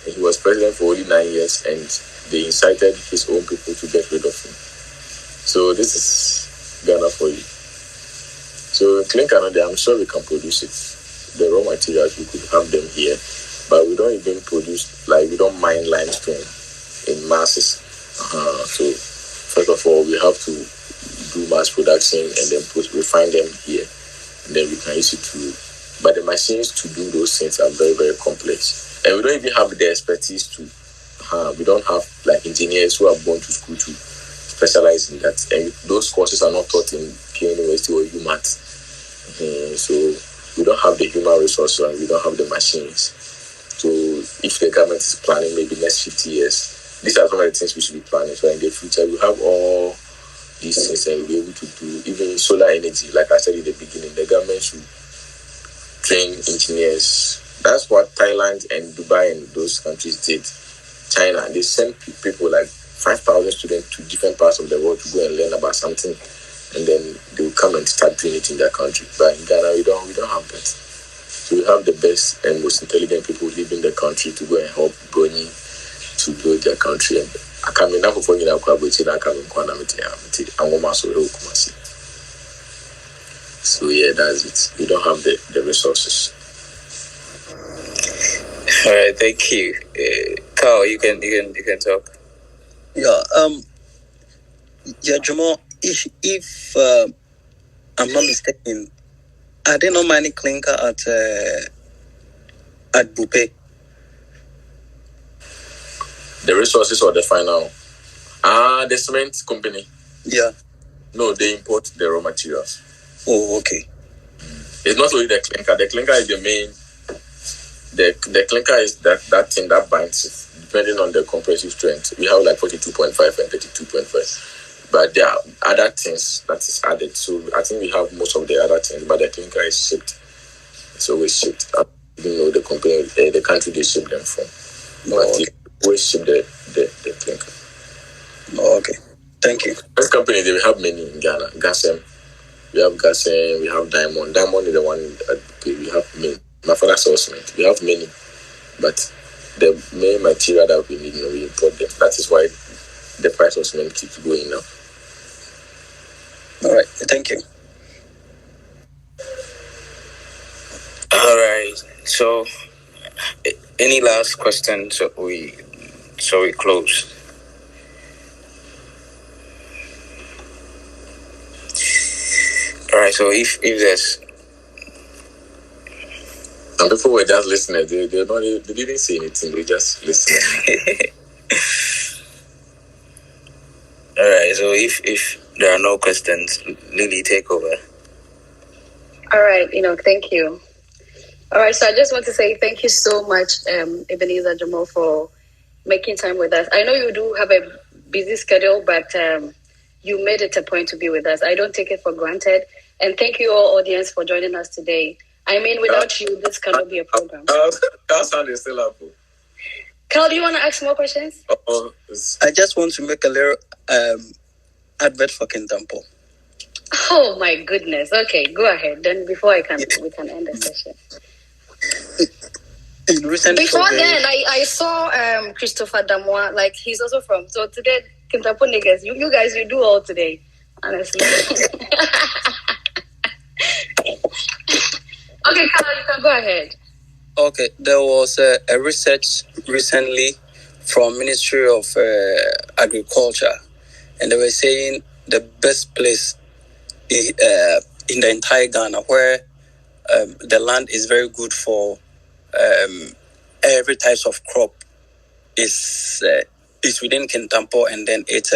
And he was president for only 9 years, and they incited his own people to get rid of him. So this is Ghana for you. So clinker, I'm sure we can produce it. The raw materials, we could have them here, but we don't even produce, we don't mine limestone in masses. So first of all, we have to do mass production and then refine them here, and then we can use it to. But the machines to do those things are very, very complex, and we don't even have the expertise to. We don't have engineers who have gone to school to specialize in that, and those courses are not taught in Pure University or UMAT. So we don't have the human resources and we don't have the machines. So if the government is planning maybe next 50 years, these are some of the things we should be planning. So in the future, we have all these things and we'll be able to do even solar energy. Like I said in the beginning, the government should train engineers. That's what Thailand and Dubai and those countries did. China, they sent people 5,000 students to different parts of the world to go and learn about something, and then they will come and start doing it in their country. But in Ghana, we don't have that. So we have the best and most intelligent people living in the country to go and help Brony to build their country. And I come in now for you now. So yeah, that's it. We don't have the resources. All right, thank you. Carl, you can talk. Yeah. Yeah, Dwomoh. If I'm not mistaken, are there no money clinker at Bupe? The resources or the final? The cement company. Yeah. No, they import the raw materials. Oh, okay. It's not only the clinker. The clinker is the main. The clinker is that thing that binds it, depending on the compressive strength. We have like 42.5 and 32.5. But there are other things that is added. So I think we have most of the other things, but the clinker is shipped. It's always shipped. I don't know the company, the country they ship them from. But okay. they always ship the clinker. Oh, okay. Thank you. This company, they have many in Ghana. Gasem. We have Gasem, we have Diamond. Diamond is the one that we have many. My father sells cement. We have many. But the main material that we need, we import them. That is why the price of cement keeps going up. All right. Thank you. All right. So, any last questions? So we close. All right. So if there's some people were just listening. They didn't say anything. They just listened. All right. So if there are no questions, Lily, take over. All right, thank you. All right, so I just want to say thank you so much, Ebenezer Dwomoh, for making time with us. I know you do have a busy schedule, but you made it a point to be with us. I don't take it for granted. And thank you all, audience, for joining us today. I mean, without you, this cannot be a program. Carl sound is still up. Carl, do you want to ask more questions? I just want to make a little advert for Kintampo. Oh my goodness. Okay, go ahead. Then before we can end the session. Before then, I saw Christopher Damois, like he's also from. So today, Kintampo niggas, you guys, you do all today, honestly. Okay, Carl, you can go ahead. Okay, there was a research recently from Ministry of Agriculture, and they were saying the best place in the entire Ghana where the land is very good for every type of crop is within Kintampo, and then it's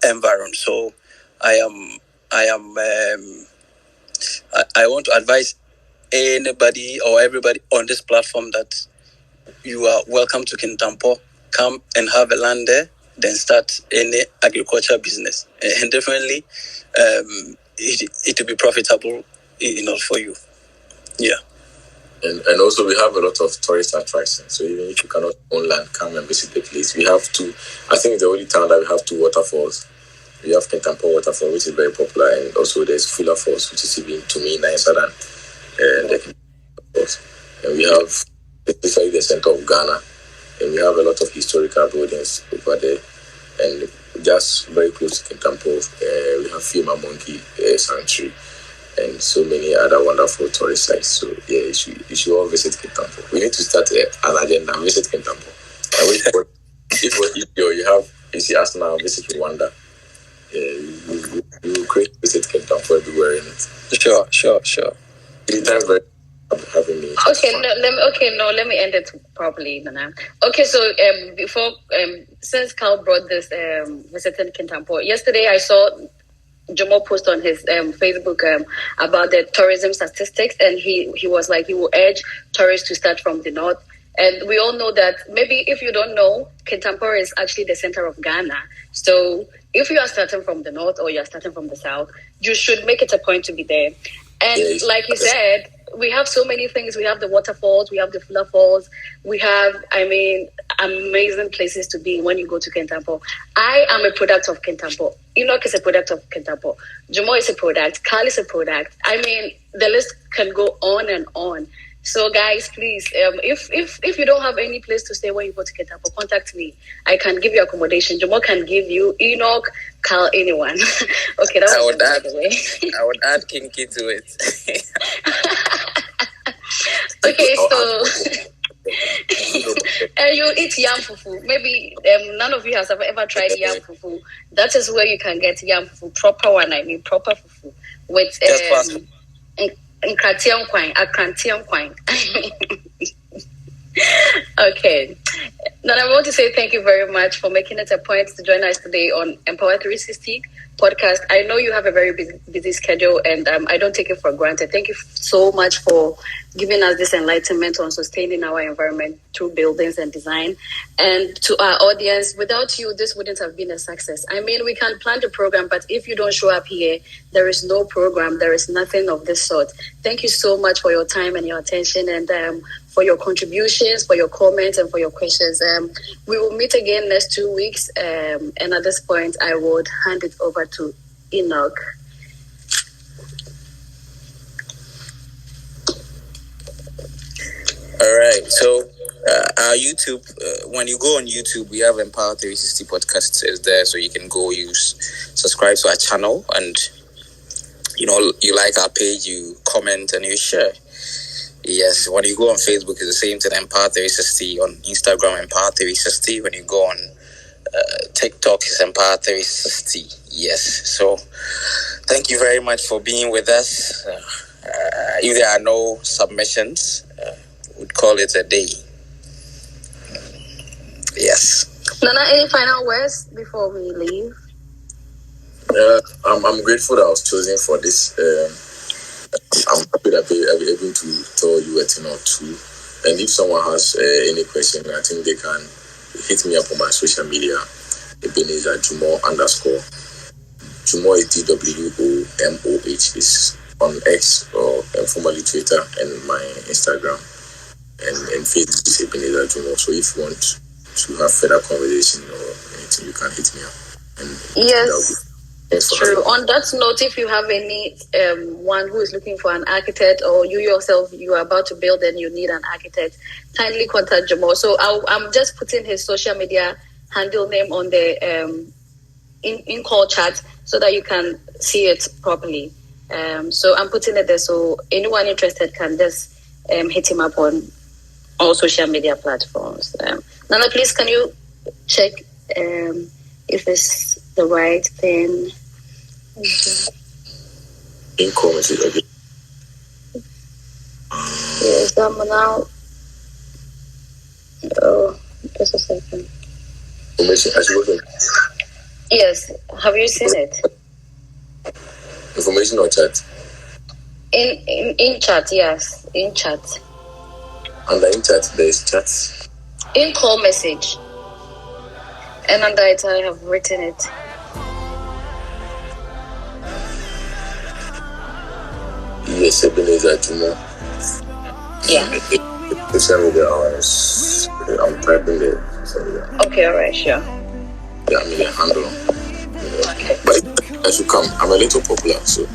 environment. So I want to advise anybody or everybody on this platform that you are welcome to Kintampo. Come and have a land there, then start any agriculture business, and definitely it will be profitable enough for you. Yeah. And also we have a lot of tourist attractions. So even if you cannot own land, come and visit the place. We have two. I think the only town that we have two waterfalls. We have Kintampo Waterfall, which is very popular, and also there's Fuller Falls, which is even to me nicer than the Falls. And we have especially the center of Ghana, and we have a lot of historical buildings over there. And just very close to Kintampo, we have Fima Monkey Sanctuary, and so many other wonderful tourist sites. So yeah, you should all visit Kintampo. We need to start an agenda. Visit Kintampo. And if you see us now, visit Rwanda. You create visit Kintampo everywhere in it. Sure. Anytime, very having me. Okay, let me end it properly, Nana. Okay, so before since Carl brought this visiting Kintampo, yesterday I saw Dwomoh post on his Facebook about the tourism statistics, and he was like he will urge tourists to start from the north. And we all know that maybe if you don't know, Kintampo is actually the center of Ghana. So if you are starting from the north or you are starting from the south, you should make it a point to be there. And like you said, we have so many things. We have the waterfalls, we have the Fuller Falls, we have, amazing places to be when you go to Kintampo. I am a product of Kintampo. Enoch is a product of Kintampo. Dwomoh is a product. Carl is a product. The list can go on and on. So guys, please, if you don't have any place to stay when you go to Kintampo, contact me. I can give you accommodation. Dwomoh can give you, Enoch, Carl, anyone. Okay, that was I would add Kinky to it. Okay, so And you eat yam fufu. Maybe none of you has ever tried yam fufu. That is where you can get yam fufu, proper one. I mean, proper fufu with Nkratian kwine. Okay. Now, I want to say thank you very much for making it a point to join us today on Empower 360 podcast. I know you have a very busy schedule, and I don't take it for granted. Thank you so much for giving us this enlightenment on sustaining our environment through buildings and design. And to our audience, without you, this wouldn't have been a success. I mean, we can plan the program, but if you don't show up here, there is no program. There is nothing of this sort. Thank you so much for your time and your attention, and for your contributions, for your comments, and for your questions. We will meet again next 2 weeks. And at this point, I would hand it over to Enoch. All right. So our YouTube, when you go on YouTube, we have Empower 360 podcast is there, so you can go subscribe to our channel, and you like our page, you comment, and you share. Yes, when you go on Facebook, it's the same thing, Empower 360. On Instagram, Empower 360. When you go on TikTok, it's Empower 360. Yes, so thank you very much for being with us. If there are no submissions, we'd call it a day. Yes. Nana, any final words before we leave? I'm grateful that I was chosen for this. I'm happy that I'll be able to tell you a thing or two. And if someone has any question, I think they can hit me up on my social media. Ebenezer Dwomoh _ Dwomoh is DWOMOH is on X or formerly Twitter, and my Instagram and Facebook is Ebenezer Dwomoh. So if you want to have further conversation or anything, you can hit me up. And yes. True. On that note, if you have any one who is looking for an architect, or you yourself, you are about to build and you need an architect, kindly contact Dwomoh. So I'm just putting his social media handle name on the in call chat so that you can see it properly. So I'm putting it there, so anyone interested can just hit him up on all social media platforms. Nana, please, can you check if it's the right thing? In comments again. Yes, now. Oh, just a second. Information as well. Yes, have you seen it? Information or chat? In chat, yes, in chat. Under in chat, there is chat. In call message. And under it, I have written it. Yes, Ebenezer Dwomoh. Yeah. Social media, I'm typing it. So, yeah. Okay, alright, sure. Yeah, I mean, handle. Okay. But I should come. I'm a little popular, so.